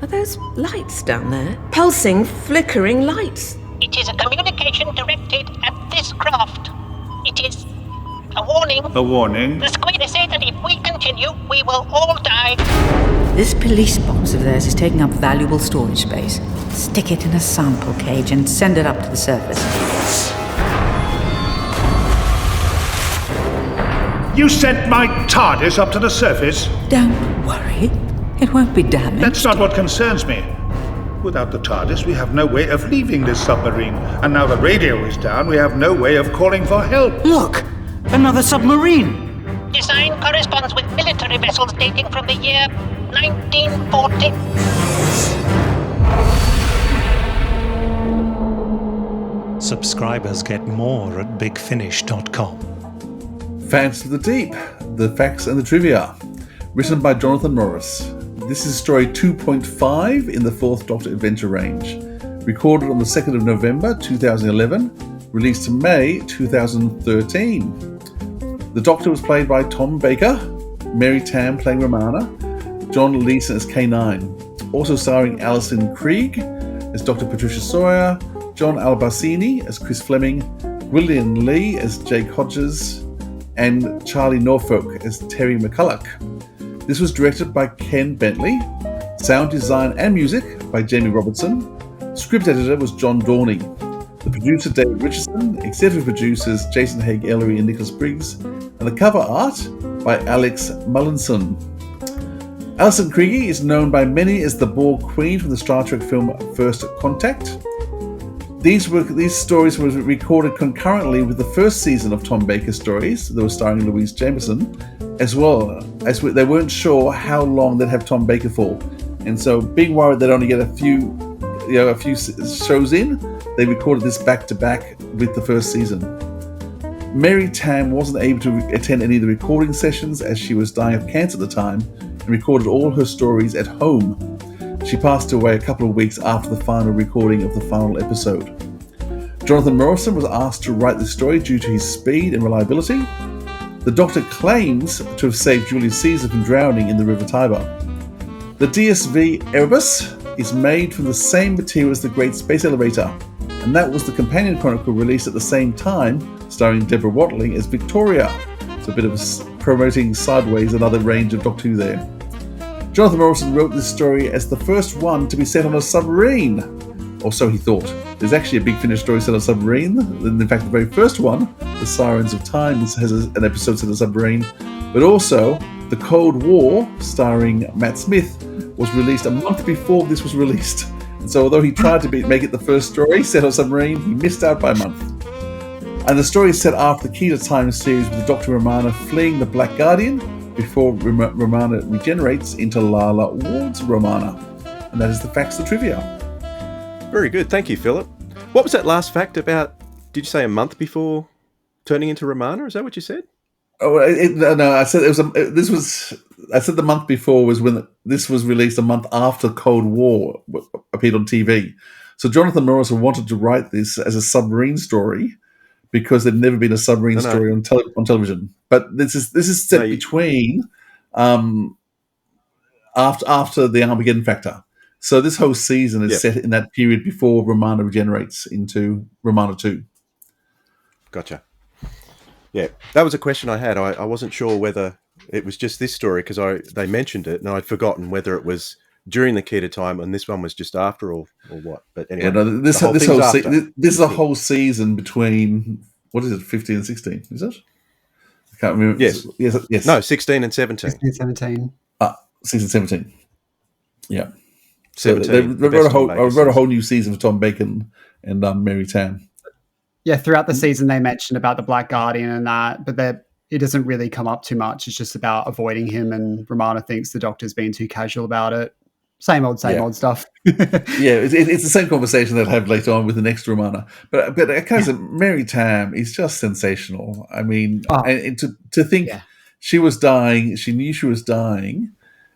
Are those lights down there? Pulsing, flickering lights. It is a communication directed at this craft. It is a warning. A warning? The squid say that if we continue, we will all die. This police box of theirs is taking up valuable storage space. Stick it in a sample cage and send it up to the surface. You sent my TARDIS up to the surface? Don't worry. It won't be damaged. That's not what concerns me. Without the TARDIS, we have no way of leaving this submarine. And now the radio is down, we have no way of calling for help. Look! Another submarine! Design corresponds with military vessels dating from the year 1940. Subscribers get more at bigfinish.com. Phantoms of the Deep, the facts and the trivia. Written by Jonathan Morris. This is story 2.5 in the 4th Doctor Adventure range. Recorded on the 2nd of November 2011, released in May 2013. The Doctor was played by Tom Baker, Mary Tam playing Romana, John Leeson as K9. Also starring Alison Krieg as Dr. Patricia Sawyer, John Albacini as Chris Fleming, William Lee as Jake Hodges, and Charlie Norfolk as Terry McCulloch. This was directed by Ken Bentley, sound design and music by Jamie Robertson, script editor was John Dorney, the producer David Richardson, executive producers Jason Haig Ellery and Nicholas Briggs, and the cover art by Alex Mullinson. Alison Krieger is known by many as the Borg Queen from the Star Trek film First Contact. These stories were recorded concurrently with the first season of Tom Baker stories that were starring Louise Jameson, as well as they weren't sure how long they'd have Tom Baker for, and so being worried they'd only get a few shows in, they recorded this back to back with the first season. Mary Tam wasn't able to attend any of the recording sessions as she was dying of cancer at the time and recorded all her stories at home. She passed away a couple of weeks after the final recording of the final episode. Jonathan Morrison was asked to write the story due to his speed and reliability. The Doctor claims to have saved Julius Caesar from drowning in the River Tiber. The DSV Erebus is made from the same material as the Great Space Elevator, and that was the companion chronicle released at the same time, starring Deborah Watling as Victoria. It's a bit of promoting Sideways, another range of Doctor Who there. Jonathan Morrison wrote this story as the first one to be set on a submarine, or so he thought. There's actually a Big Finish story set on a submarine, and in fact the very first one, The Sirens of Time, has an episode set on a submarine, but also The Cold War, starring Matt Smith, was released a month before this was released. And so although he tried to make it the first story set on a submarine, he missed out by a month. And the story is set after the Key to Time series with Dr. Romana fleeing the Black Guardian before Romana regenerates into Lala Ward's Romana. And that is the facts of trivia. Very good. Thank you, Philip. What was that last fact about, did you say a month before turning into Romana? Is that what you said? Oh, no, I said I said the month before was when this was released a month after Cold War appeared on TV. So Jonathan Morrison wanted to write this as a submarine story because there'd never been a submarine story on television. But this is set between after the Armageddon Factor. So this whole season is set in that period before Romana regenerates into Romana 2. Gotcha. Yeah, that was a question I had. I wasn't sure whether it was just this story because they mentioned it and I'd forgotten whether it was during the Key to Time and this one was just after or what. But anyway, this is a whole season between, what is it, 15 and 16, is it? I can't remember. Yes. No, 16 and 17. 16 17. Season 17. Yeah. 17. They wrote a whole new season for Tom Bacon and Mary Tam. Yeah, throughout the season they mentioned about the Black Guardian and that, but it doesn't really come up too much. It's just about avoiding him, and Romana thinks the Doctor's being too casual about it. Same old stuff. It's the same conversation they'll have later on with the next Romana. But Mary Tam is just sensational. I mean, and to think she was dying, she knew she was dying,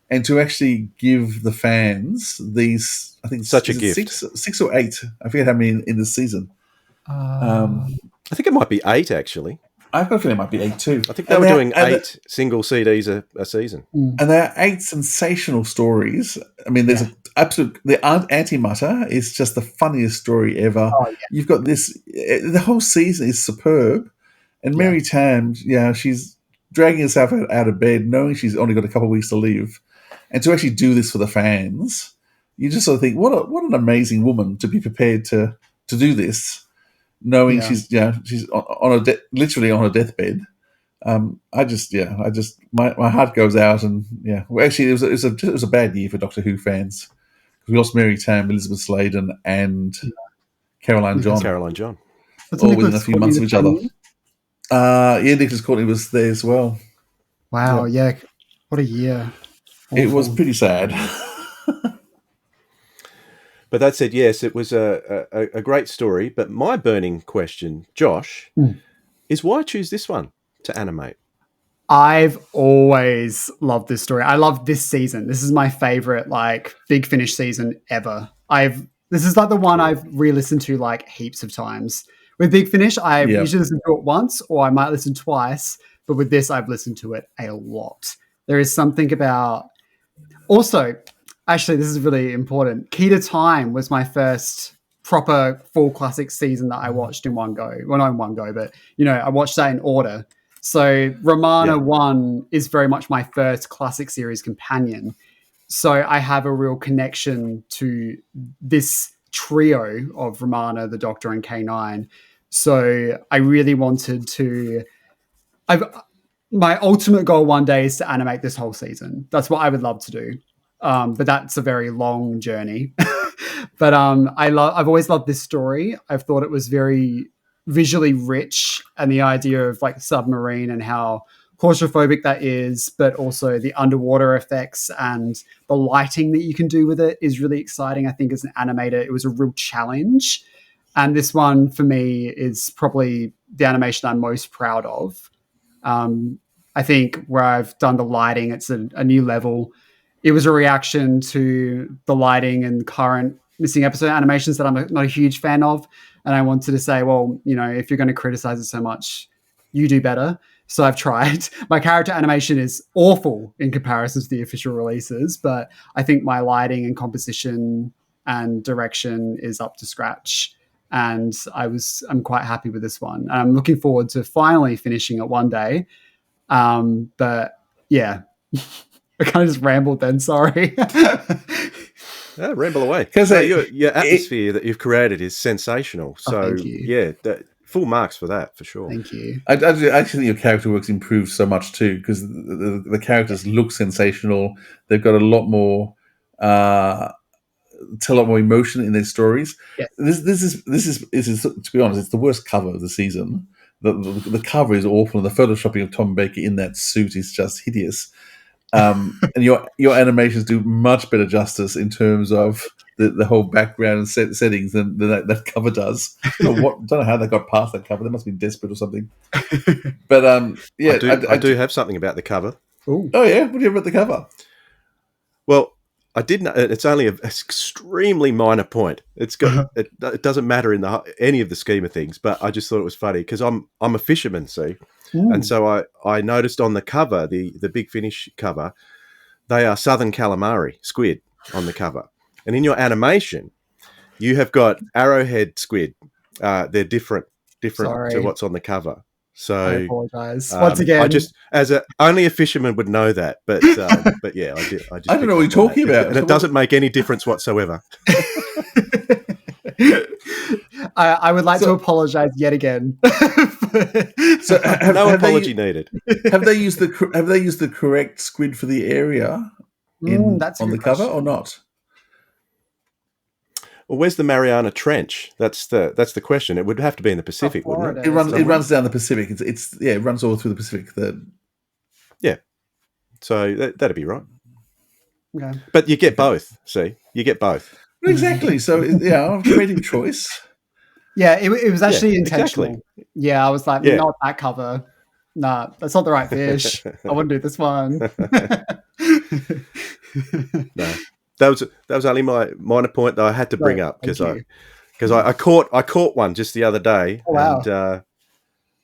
and to actually give the fans these, I think, such a gift, 6 or 8. I forget how many in this season. I think it might be 8 actually. I've got a feeling it might be 8 too. I think they were doing 8 single CDs a season. And there are 8 sensational stories. I mean, there's the Antimatter is just the funniest story ever. Oh, yeah. You've got this, the whole season is superb. And Mary Tam, she's dragging herself out of bed, knowing she's only got a couple of weeks to live. And to actually do this for the fans, you just sort of think, what an amazing woman to be prepared to do this. Knowing she's on literally on her deathbed, my heart goes out, and well, actually it was a bad year for Doctor Who fans because we lost Mary Tam, Elizabeth Sladen, and Caroline John. All within a few months of each other. Nicholas Courtney was there as well. Wow, what a year! It was pretty sad. But that said, yes, it was a great story. But my burning question, Josh, is why choose this one to animate? I've always loved this story. I love this season. This is my favorite, Big Finish season ever. This is the one I've re-listened to heaps of times. With Big Finish, I usually listen to it once, or I might listen twice. But with this, I've listened to it a lot. There is something about. Also, actually, this is really important. Key to Time was my first proper full classic season that I watched in one go. Well, not in one go, but, I watched that in order. So Romana 1 is very much my first classic series companion. So I have a real connection to this trio of Romana, the Doctor, and K9. So I really wanted to... My ultimate goal one day is to animate this whole season. That's what I would love to do. but that's a very long journey. But I've always loved this story. I've thought it was very visually rich, and the idea of like submarine and how claustrophobic that is, but also the underwater effects and the lighting that you can do with it is really exciting. I think as an animator, it was a real challenge. And this one for me is probably the animation I'm most proud of. I think where I've done the lighting, it's a new level. It was a reaction to the lighting and current missing episode animations that I'm not a huge fan of. And I wanted to say, well, if you're going to criticize it so much, you do better. So I've tried. My character animation is awful in comparison to the official releases, but I think my lighting and composition and direction is up to scratch. And I'm quite happy with this one. And I'm looking forward to finally finishing it one day. But yeah, I kind of just rambled then. Sorry. Ramble away. Because your atmosphere that you've created is sensational. So yeah, full marks for that, for sure. Thank you. I actually think your character work's improved so much too, because the characters look sensational. They've got a lot more, tell a lot more emotion in their stories. Yes. This is to be honest, it's the worst cover of the season. The cover is awful, and the photoshopping of Tom Baker in that suit is just hideous. And your animations do much better justice in terms of the whole background and settings than that cover does. I don't know how they got past that cover. They must be desperate or something. But yeah, I do have something about the cover. Ooh. Oh yeah, what do you have about the cover? Well, I didn't. It's only an extremely minor point. It's got it doesn't matter in any of the scheme of things. But I just thought it was funny because I'm a fisherman, see. Ooh. And so I noticed on the cover, the Big Finish cover, they are southern calamari, squid, on the cover. And in your animation, you have got arrowhead squid. They're different Sorry. to what's on the cover. So I apologize once again. I just only a fisherman would know that, but yeah, I did. I don't know what you're talking about, and it doesn't make any difference whatsoever. I would like to apologize yet again. So no apology needed. Have they used the correct squid for the area on the cover or not? Well, where's the Mariana Trench? That's the question. It would have to be in the Pacific, wouldn't it? It runs down the Pacific. It runs all through the Pacific. Yeah, so that'd be right. Okay. But you get both. See, you get both. Exactly. So yeah, creative choice. Yeah, it was actually intentional. Exactly. Yeah, I was like, not that cover. Nah, that's not the right fish. I want to do this one. No. That was only my minor point that I had to bring up because I caught one just the other day. Oh, wow.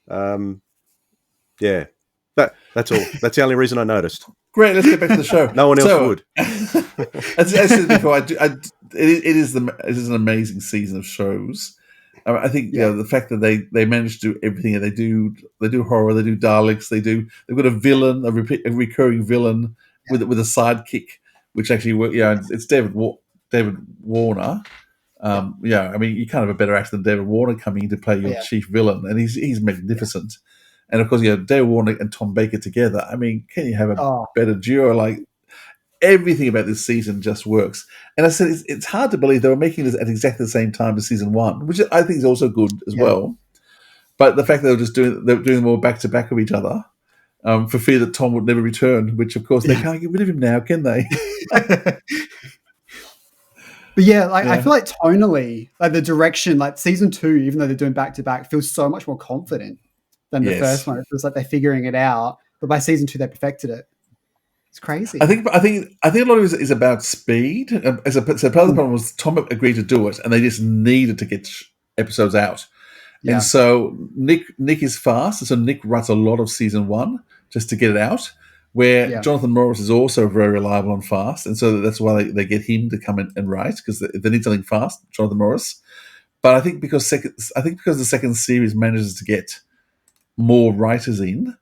And yeah, that's all. That's the only reason I noticed. Great. Let's get back to the show. No one else would. As I said before, it is an amazing season of shows. I think the fact that they manage to do everything, and they do horror, they do Daleks, they've got a villain, a recurring villain with a sidekick. Which actually, it's David Warner. I mean, you can't have a better actor than David Warner coming in to play your chief villain, and he's magnificent. And of course, David Warner and Tom Baker together. I mean, can you have a better duo? Like everything about this season just works. And I said it's hard to believe they were making this at exactly the same time as season one, which I think is also good as well. But the fact that they were doing them all back to back of each other. For fear that Tom would never return, which of course they can't get rid of him now, can they? But I feel like tonally, like the direction, like season 2, even though they're doing back to back, feels so much more confident than the first one. It feels like they're figuring it out, but by season 2 they perfected it. It's crazy. I think a lot of it is about speed. So part of the problem was Tom agreed to do it, and they just needed to get episodes out. Yeah. And so Nick is fast, and so Nick writes a lot of season 1 just to get it out, where Jonathan Morris is also very reliable and fast, and so that's why they get him to come in and write, because they need something fast, Jonathan Morris. But I think because the second series manages to get more writers in,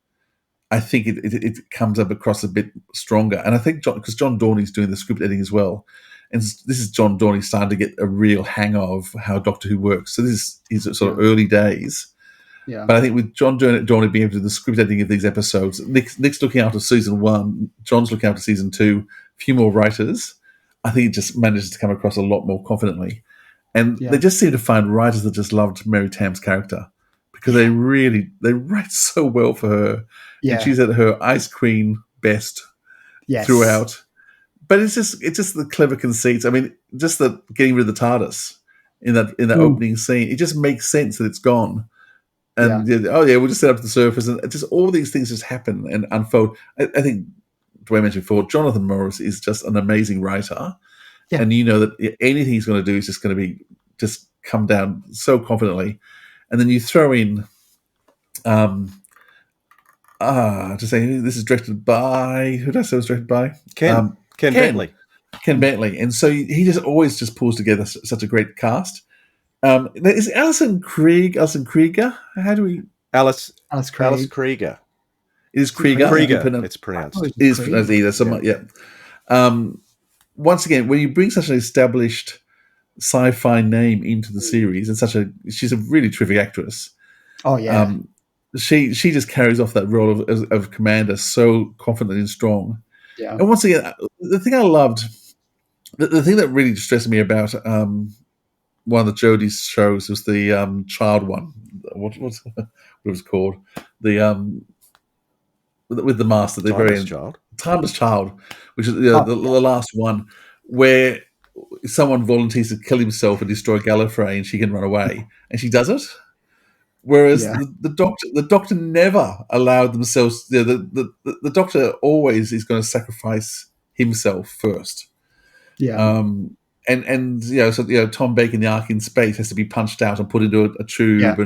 I think it comes up across a bit stronger. And I think because John Dorney's doing the script editing as well, and this is John Dorney starting to get a real hang of how Doctor Who works. So this is his sort of early days. Yeah. But I think with John Dorney being able to do the script editing of these episodes, Nick's looking after season 1, John's looking after season 2, few more writers, I think it just manages to come across a lot more confidently. And they just seem to find writers that just loved Mary Tam's character because they write so well for her. Yeah. And she's at her ice queen best throughout. But it's just the clever conceits. I mean, just the getting rid of the TARDIS in that opening scene, it just makes sense that it's gone. And we'll just set up the surface, and just all these things just happen and unfold. I think Dwayne mentioned before, Jonathan Morris is just an amazing writer, and you know that anything he's going to do is just going to be just come down so confidently, and then you throw in, to say this is directed by who did I say it was directed by Ken Bentley. Ken Bentley, and so he just always just pulls together such a great cast. Is Alison Krieger? How do we? Alice Krieger. Alice Krieger. It is Krieger. It's pronounced. It is pronounced either. Once again, when you bring such an established sci-fi name into the series, and she's a really terrific actress. Oh yeah. She just carries off that role of commander so confident and strong. Yeah. And once again, the thing I loved, the thing that really distressed me about one of the Jodie's shows was the child one. What was it called? The with the master, the very Child. Timeless Child, which is the last one, where someone volunteers to kill himself and destroy Gallifrey, and she can run away, and she does it. Whereas the doctor never allowed themselves. The doctor always is going to sacrifice himself first. Yeah. And Tom Bacon, the Ark in space, has to be punched out and put into a tube,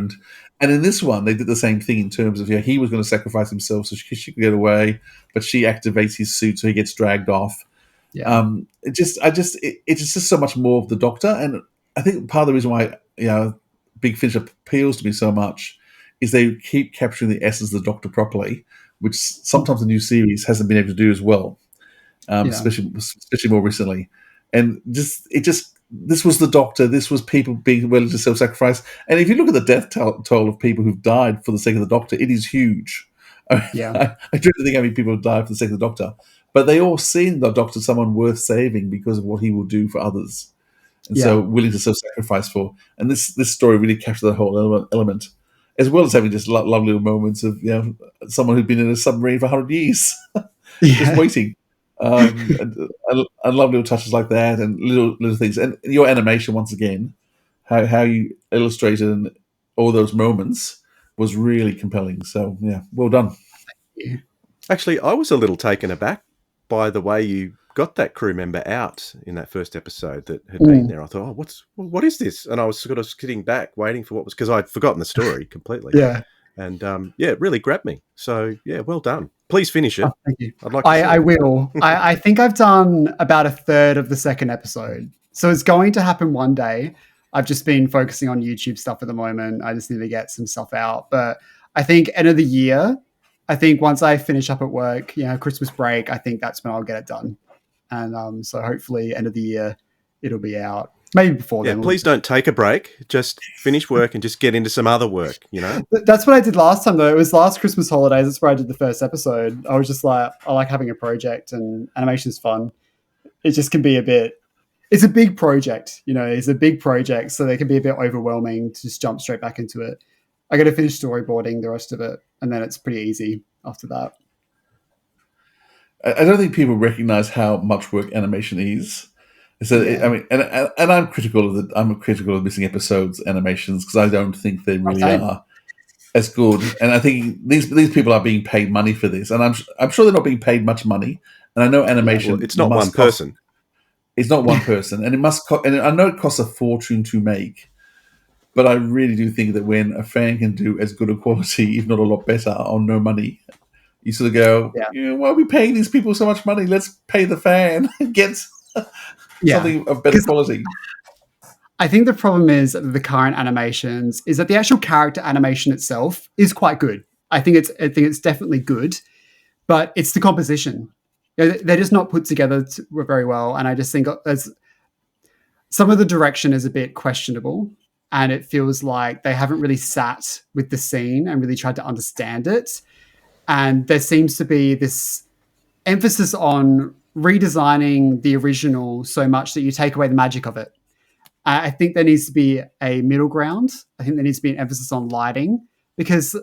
and in this one they did the same thing in terms of he was going to sacrifice himself so she could get away, but she activates his suit so he gets dragged off. Yeah. It's just so much more of the Doctor, and I think part of the reason why Big Finish appeals to me so much is they keep capturing the essence of the Doctor properly, which sometimes the new series hasn't been able to do as well, especially more recently. And this was the Doctor. This was people being willing to self-sacrifice. And if you look at the death toll of people who've died for the sake of the Doctor, it is huge. I dread to think how many people have died for the sake of the Doctor. But they all see the Doctor someone worth saving because of what he will do for others. And so willing to self-sacrifice for. And this story really captured that whole element, as well as having just lovely little moments of someone who'd been in a submarine for 100 years, just waiting. And love little touches like that, and little things, and your animation once again, how you illustrated all those moments was really compelling. So well done. Actually, I was a little taken aback by the way you got that crew member out in that first episode that had been there. I thought, what is this? And I was sort of sitting back waiting for what was, because I'd forgotten the story completely. And it really grabbed me. So well done. Please finish it. Thank you. I'd like. I will. I think I've done about a third of the second episode, so it's going to happen one day. I've just been focusing on YouTube stuff at the moment. I just need to get some stuff out. But I think end of the year. I think once I finish up at work, Christmas break, I think that's when I'll get it done. And so hopefully end of the year it'll be out. Maybe before then. Please don't take a break. Just finish work and just get into some other work, That's what I did last time, though. It was last Christmas holidays. That's where I did the first episode. I was just like, I like having a project, and animation's fun. It just can be it's a big project, it's a big project, so they can be a bit overwhelming to just jump straight back into it. I got to finish storyboarding the rest of it, and then it's pretty easy after that. I don't think people recognize how much work animation is. So and I'm critical of missing episodes animations because I don't think they really are as good. And I think these people are being paid money for this, and I'm sure they're not being paid much money. And I know animation. It's not one person. It's not one person, and it must. And I know it costs a fortune to make, but I really do think that when a fan can do as good a quality, if not a lot better, on no money, you sort of go, why are we paying these people so much money? Let's pay the fan and get something of better quality. I think the problem is that the current animations is that the actual character animation itself is quite good. I think it's definitely good, but it's the composition. They're just not put together very well, and I just think some of the direction is a bit questionable, and it feels like they haven't really sat with the scene and really tried to understand it. And there seems to be this emphasis on redesigning the original so much that you take away the magic of it. I think there needs to be a middle ground. I think there needs to be an emphasis on lighting, because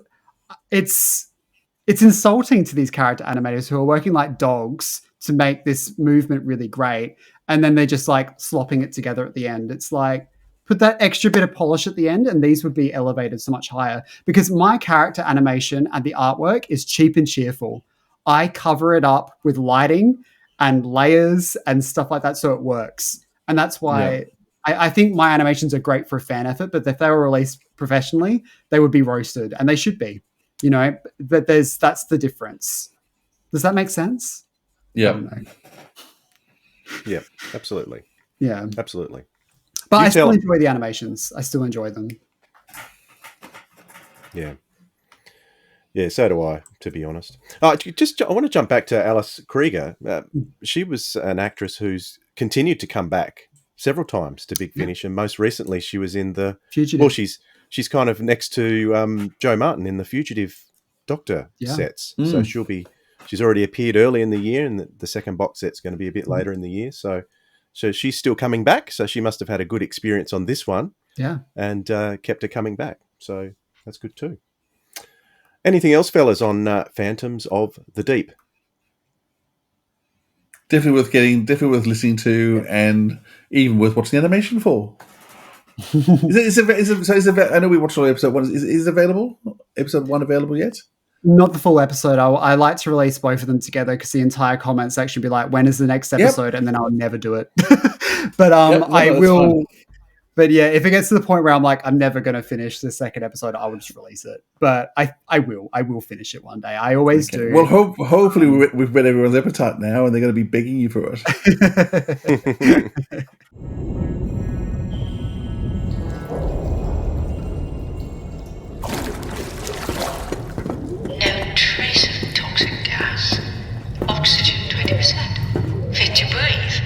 it's insulting to these character animators who are working like dogs to make this movement really great, and then they're just like slopping it together at the end. It's like, put that extra bit of polish at the end and these would be elevated so much higher, because my character animation and the artwork is cheap and cheerful. I cover it up with lighting and layers and stuff like that so it works. And that's why I think my animations are great for a fan effort, but if they were released professionally, they would be roasted, and they should be. You know, but that's the difference. Does that make sense? Yeah. Yeah, absolutely. Yeah. Absolutely. But I still enjoy the animations. I still enjoy them. Yeah. Yeah, so do I, to be honest. I want to jump back to Alice Krieger. She was an actress who's continued to come back several times to Big Finish, and most recently she was in the Fugitive. Well, she's kind of next to Joe Martin in the Fugitive Doctor sets. So she's already appeared early in the year, and the second box set's going to be a bit later in the year. So she's still coming back. So she must have had a good experience on this one. Yeah. And kept her coming back. So that's good too. Anything else, fellas, on Phantoms of the Deep? Definitely worth listening to, and even worth watching the animation for. I know we watched all episode 1. Is it available? Episode 1 available yet? Not the full episode. I like to release both of them together, because the entire comment section be like, when is the next episode? And then I'll never do it. But I will. Fine. But yeah, if it gets to the point where I'm like, I'm never going to finish the second episode, I will just release it. But I will finish it one day. I always do. Well, hopefully we've read everyone's appetite now, and they're going to be begging you for it. No trace of toxic gas. Oxygen 20%. Fit to breathe.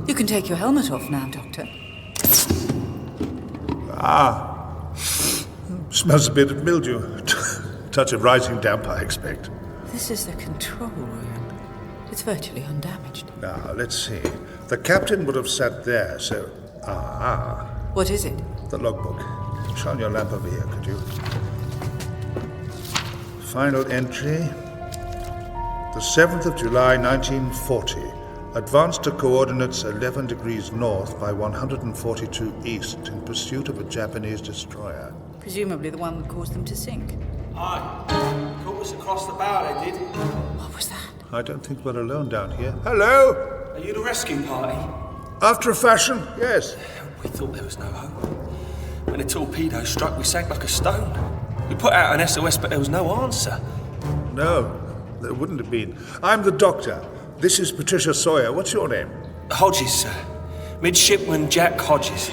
You can take your helmet off now, Doctor. Smells a bit of mildew. Touch of rising damp, I expect. This is the control room. It's virtually undamaged. Now, let's see. The captain would have sat there, so... What is it? The logbook. Shine your lamp over here, could you? Final entry. The 7th of July, 1940. Advanced to coordinates 11 degrees north by 142 east in pursuit of a Japanese destroyer. Presumably the one that caused them to sink. Aye. Caught us across the bow, they did. What was that? I don't think we're alone down here. Hello? Are you the rescue party? After a fashion, yes. We thought there was no hope. When the torpedo struck, we sank like a stone. We put out an SOS, but there was no answer. No, there wouldn't have been. I'm the doctor. This is Patricia Sawyer. What's your name? Hodges, sir. Midshipman Jack Hodges.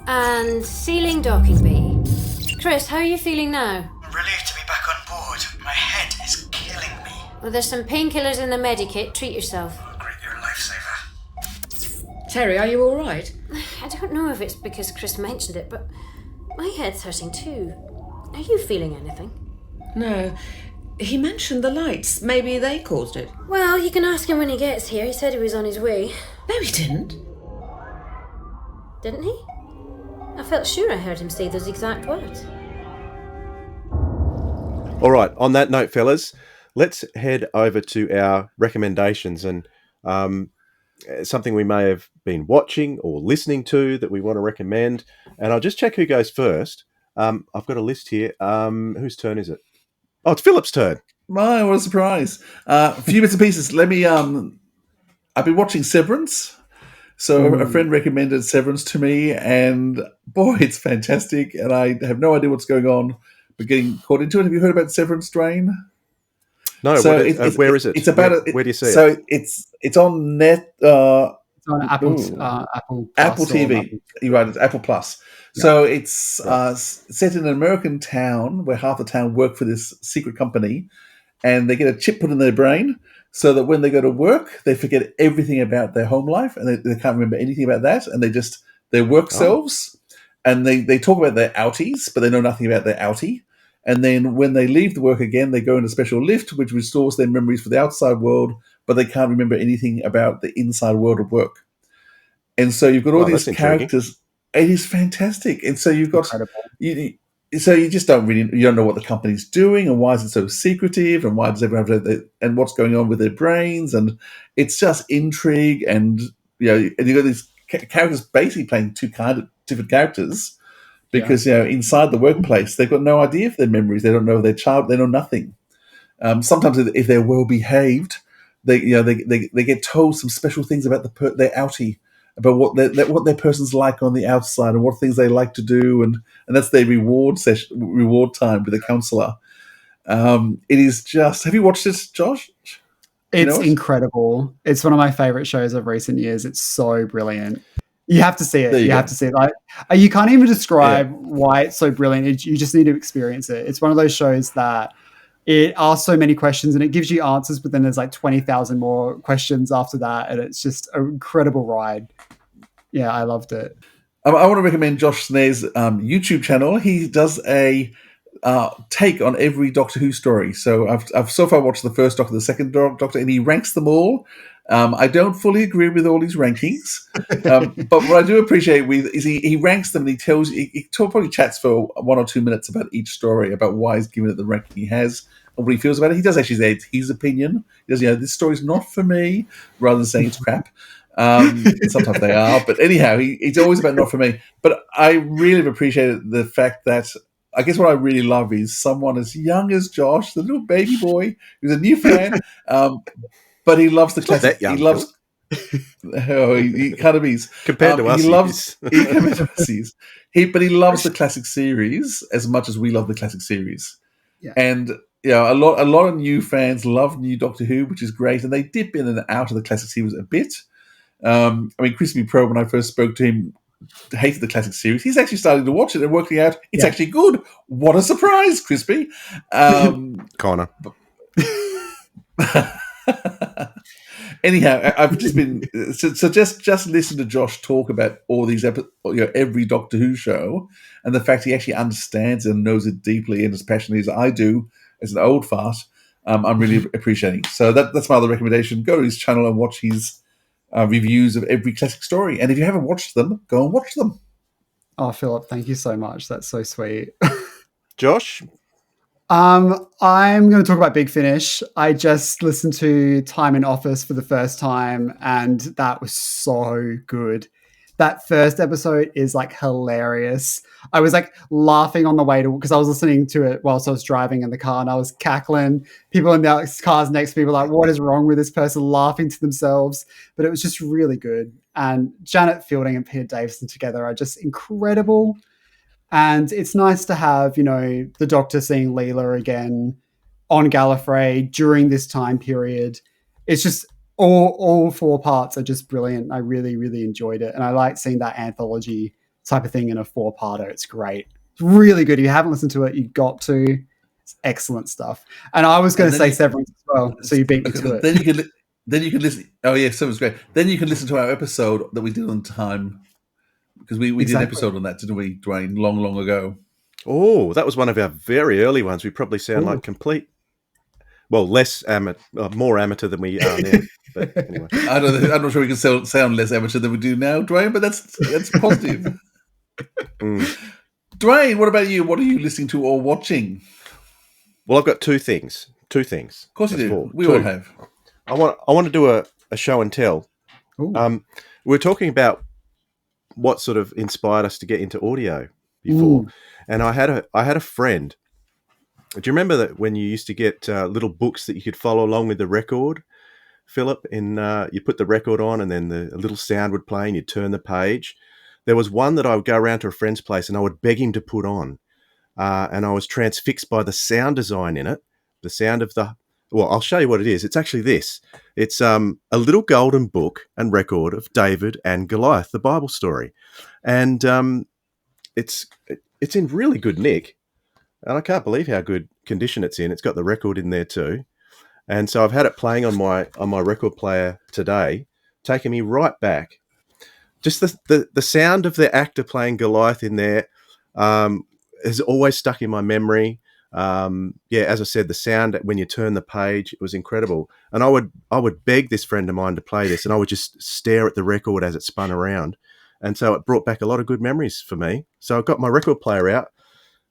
And sealing docking bay. Chris, how are you feeling now? I'm relieved to be back on board. My head is killing me. Well, there's some painkillers in the medikit. Treat yourself. Great, you're a lifesaver. Terry, are you all right? I don't know if it's because Chris mentioned it, but my head's hurting too. Are you feeling anything? No. He mentioned the lights. Maybe they caused it. Well, you can ask him when he gets here. He said he was on his way. No, he didn't. Didn't he? I felt sure I heard him say those exact words. All right, on that note, fellas, let's head over to our recommendations, and something we may have been watching or listening to that we want to recommend. And I'll just check who goes first. I've got a list here. Whose turn is it? Oh, it's Philip's turn. My, what a surprise. A few bits and pieces. Let me... I've been watching Severance. So a friend recommended Severance to me, and boy, it's fantastic. And I have no idea what's going on, but getting caught into it. Have you heard about Severance, Drain? No, so where is it? It's about where do you see it? So it's on net. It's on Apple TV. You're right, it's Apple Plus. Yeah. So it's set in an American town where half the town work for this secret company, and they get a chip put in their brain so that when they go to work, they forget everything about their home life, and they can't remember anything about that, and they just their work selves, and they talk about their outies, but they know nothing about their outie. And then when they leave the work again, they go in a special lift, which restores their memories for the outside world, but they can't remember anything about the inside world of work. And so you've got all these characters. It is fantastic. And so you've got so you just don't know what the company's doing, and why is it so secretive, and why does everyone have and what's going on with their brains, and it's just intrigue, and and you've got these characters basically playing two kind of different characters, because inside the workplace they've got no idea of their memories, they don't know their child, they know nothing. Sometimes if they're well behaved, they get told some special things about their outie, about what their person's like on the outside, and what things they like to do, and that's their reward time with the counselor. It is just. Have you watched this, Josh? It's incredible. It's one of my favorite shows of recent years. It's so brilliant. You have to see it. You have to see it. Like, you can't even describe why it's so brilliant. You just need to experience it. It's one of those shows that it asks so many questions and it gives you answers, but then there's like 20,000 more questions after that, and it's just an incredible ride. Yeah, I loved it. I want to recommend Josh Snares' YouTube channel. He does a take on every Doctor Who story. So I've so far watched the first Doctor, the second Doctor, and he ranks them all. I don't fully agree with all his rankings, but what I do appreciate is he ranks them, and he tells you, he probably chats for 1 or 2 minutes about each story, about why he's given it the ranking he has and what he feels about it. He does actually say his opinion. He does, this story's not for me, rather than saying it's crap. Sometimes they are, but anyhow, he's always about not for me. But I really have appreciated the fact that, I guess what I really love is someone as young as Josh, the little baby boy, who's a new fan, but he loves the classic. He loves. He kind of is compared to us. He loves. But he loves the classic series as much as we love the classic series. Yeah. And a lot of new fans love new Doctor Who, which is great, and they dip in and out of the classic series a bit. Crispy Pro, when I first spoke to him, hated the classic series. He's actually starting to watch it and working out it's actually good. What a surprise, Crispy. Connor. Anyhow, I've just been just listen to Josh talk about all these every Doctor Who show, and the fact he actually understands and knows it deeply and as passionately as I do as an old fart. I'm really appreciating. So that's my other recommendation. Go to his channel and watch his reviews of every classic story. And if you haven't watched them, go and watch them. Oh, Philip, thank you so much. That's so sweet. Josh? I'm going to talk about Big Finish. I just listened to Time in Office for the first time, and that was so good. That first episode is like hilarious. I was like laughing on the way to, because I was listening to it whilst I was driving in the car, and I was cackling. People in the cars next to me were like, what is wrong with this person, laughing to themselves? But it was just really good. And Janet Fielding and Peter Davison together are just incredible. And it's nice to have, the Doctor seeing Leela again on Gallifrey during this time period. It's just all 4 parts are just brilliant. I really, really enjoyed it. And I like seeing that anthology type of thing in a 4-parter. It's great. It's really good. If you haven't listened to it, you've got to. It's excellent stuff. And I was going to say Severance as well, so you beat me to it. Then you can listen. Oh yeah, Severance great. Then you can listen to our episode that we did on Time. Because we did an episode on that, didn't we, Dwayne, long, long ago? Oh, that was one of our very early ones. We probably sound like complete, more amateur than we are now. But anyway. I'm not sure we can sound less amateur than we do now, Dwayne, but that's positive. Dwayne, what about you? What are you listening to or watching? Well, I've got two things. Of course you do. We all have. I want to do a show and tell. We're talking about what sort of inspired us to get into audio before. And I had a friend. Do you remember that when you used to get little books that you could follow along with the record, Philip? And you put the record on, and then a little sound would play, and you'd turn the page. There was one that I would go around to a friend's place, and I would beg him to put on. And I was transfixed by the sound design in it, the sound of the. Well, I'll show you what it is. It's actually this. It's a little golden book and record of David and Goliath, the Bible story. And it's in really good nick. And I can't believe how good condition it's in. It's got the record in there too. And so I've had it playing on my record player today, taking me right back. Just the sound of the actor playing Goliath in there has always stuck in my memory. As I said, the sound when you turn the page, it was incredible. And I would beg this friend of mine to play this, and I would just stare at the record as it spun around. And so it brought back a lot of good memories for me. So I've got my record player out,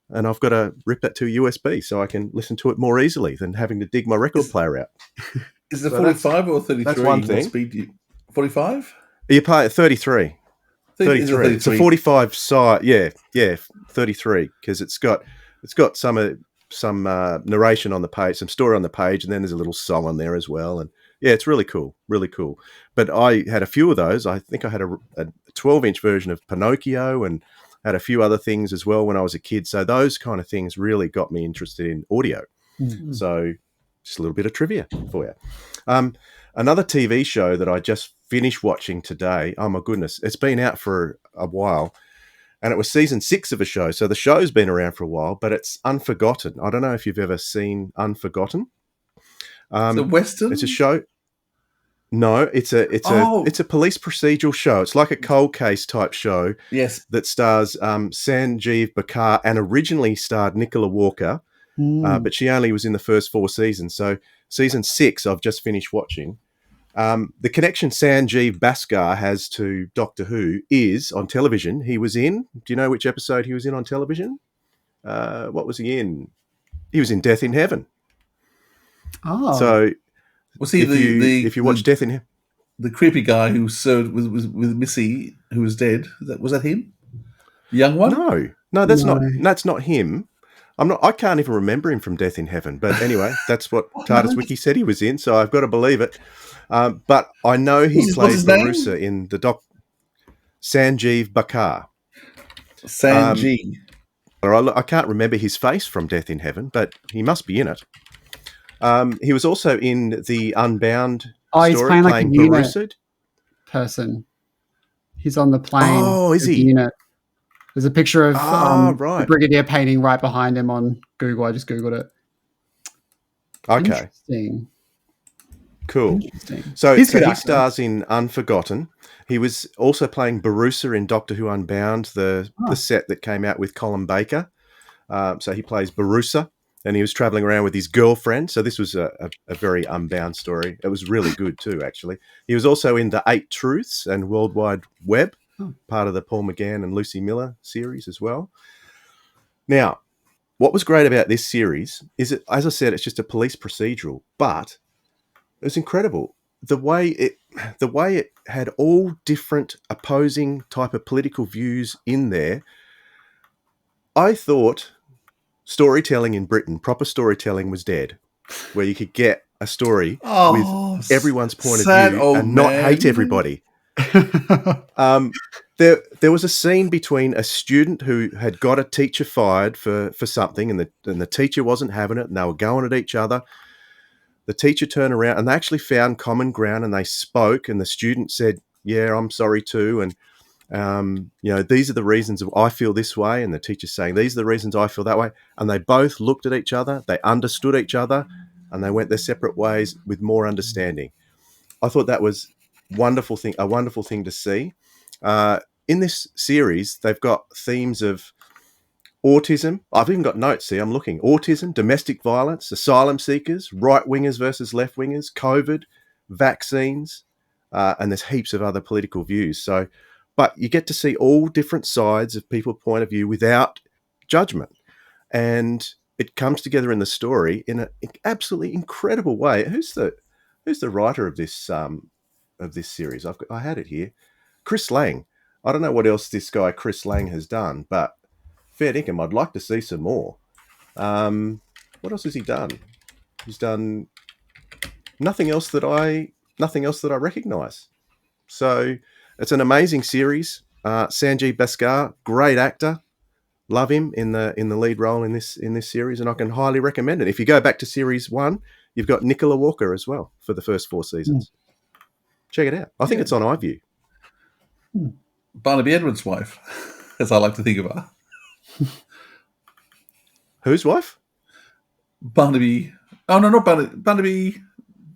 and I've got to rip that to a USB so I can listen to it more easily than having to dig my record player out. Is it 45 or 33? That's one thing. What speed do you... 45? You play at 33. 33. It's a 45 side. Yeah, 33, because it's got some narration on the page, some story on the page, and then there's a little song on there as well. And yeah, it's really cool, really cool. But I had a few of those. I think I had a 12-inch version of Pinocchio and had a few other things as well when I was a kid. So those kind of things really got me interested in audio. Mm-hmm. So just a little bit of trivia for you. Another TV show that I just finished watching today. Oh my goodness, it's been out for a while, and it was season 6 of a show. So the show's been around for a while, but it's Unforgotten. I don't know if you've ever seen Unforgotten. The Western? It's a show. No, it's a police procedural show. It's like a cold case type show. Yes, that stars Sanjeev Bakar and originally starred Nicola Walker, but she only was in the first 4 seasons. So season 6, I've just finished watching. The connection Sanjeev Bhaskar has to Doctor Who is on television. He was in. Do you know which episode he was in on television? What was he in? He was in Death in Heaven. Oh, so. Was he if you watch Death in Heaven, the creepy guy who served with Missy, who was dead? Was that him? The young one? No, that's not him. I can't even remember him from Death in Heaven. But anyway, that's what TARDIS Wiki said he was in, so I've got to believe it. But I know he plays Barusa in the Sanjeev Bakar. Sanjeev. I can't remember his face from Death in Heaven, but he must be in it. He was also in the Unbound story, he's playing like a Barusa. unit person. He's on the plane. Oh, is he? Unit. There's a picture of right. the Brigadier painting right behind him on Google. I just Googled it. Okay. Interesting. Cool. So he stars in Unforgotten. He was also playing Barusa in Doctor Who Unbound, the set that came out with Colin Baker. So he plays Barusa, and he was traveling around with his girlfriend. So this was a very Unbound story. It was really good too, actually. He was also in The 8 Truths and World Wide Web, part of the Paul McGann and Lucy Miller series as well. Now, what was great about this series is that, as I said, it's just a police procedural, but it was incredible. The way it had all different opposing type of political views in there. I thought storytelling in Britain, proper storytelling, was dead, where you could get a story with everyone's point of view and not hate everybody. There was a scene between a student who had got a teacher fired for something, and the teacher wasn't having it, and they were going at each other. The teacher turned around and they actually found common ground, and they spoke, and the student said, "Yeah, I'm sorry too," and these are the reasons I feel this way, and the teacher's saying, "These are the reasons I feel that way," and they both looked at each other, they understood each other, and they went their separate ways with more understanding. I thought that was a wonderful thing to see. In this series, they've got themes of autism. I've even got notes here. I'm looking. Autism, domestic violence, asylum seekers, right-wingers versus left-wingers, COVID, vaccines, and there's heaps of other political views. So, but you get to see all different sides of people's point of view without judgment. And it comes together in the story in an absolutely incredible way. Who's the writer of this series? I had it here. Chris Lang. I don't know what else this guy Chris Lang has done, but fair dinkum, I'd like to see some more. What else has he done? He's done nothing else that I recognise. So it's an amazing series. Sanjeev Bhaskar, great actor. Love him in the lead role in this series, and I can highly recommend it. If you go back to series 1, you've got Nicola Walker as well for the first 4 seasons. Check it out. I think it's on iView. Barnaby Edwards' wife, as I like to think of her. Whose wife? Barnaby. Oh, no, not Barnaby. Barnaby.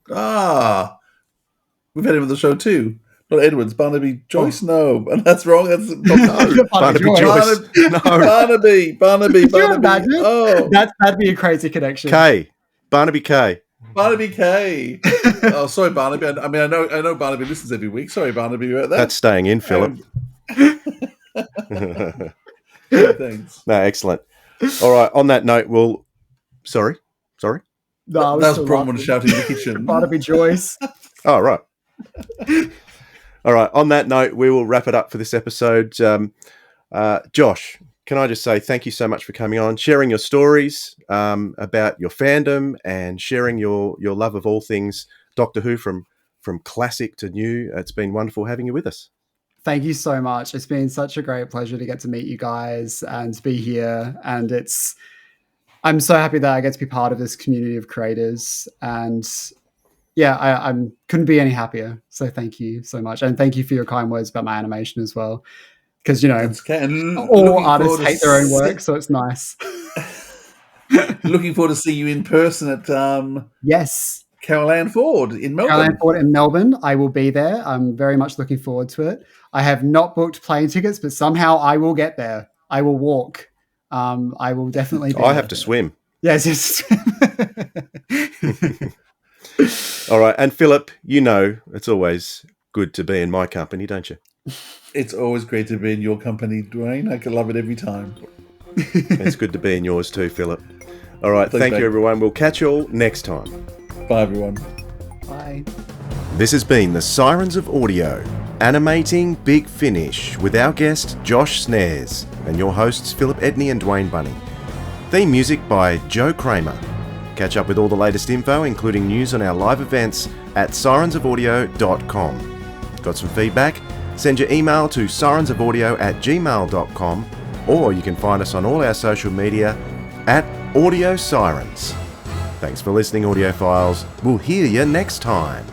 We've had him on the show too. Not Edwards, Barnaby Joyce. No, and that's wrong. That's Barnaby Joyce. No. Barnaby. Oh, that'd be a crazy connection. Barnaby K. Barnaby K. Oh, sorry, Barnaby. I know Barnaby listens every week. Sorry, Barnaby, about that. That's staying in, Philip. Thanks. No, excellent. All right. On that note, we'll. Sorry. No, that was Bronwyn shouting in the kitchen. Barnaby Joyce. Oh, right. All right. On that note, we will wrap it up for this episode. Josh, can I just say thank you so much for coming on, sharing your stories about your fandom, and sharing your love of all things Doctor Who from classic to new. It's been wonderful having you with us. Thank you so much. It's been such a great pleasure to get to meet you guys and to be here. And I'm so happy that I get to be part of this community of creators. And yeah, I couldn't be any happier. So thank you so much. And thank you for your kind words about my animation as well. Because, all artists hate their own work, so it's nice. Looking forward to see you in person at yes, Carol Ann Ford in Melbourne. Carol Ann Ford in Melbourne. I will be there. I'm very much looking forward to it. I have not booked plane tickets, but somehow I will get there. I will walk. I will definitely be I have to swim. Yes. All right. And Philip, it's always good to be in my company, don't you? It's always great to be in your company, Dwayne. I can love it every time. It's good to be in yours too, Philip. All right. Thank you, everyone. We'll catch you all next time. Bye, everyone. Bye. This has been the Sirens of Audio, Animating Big Finish, with our guest Josh Snares and your hosts Philip Edney and Dwayne Bunny. Theme music by Joe Kramer. Catch up with all the latest info, including news on our live events, at sirensofaudio.com. Got some feedback? Send your email to sirensofaudio@gmail.com, or you can find us on all our social media at Audio Sirens. Thanks for listening, audiophiles. We'll hear you next time.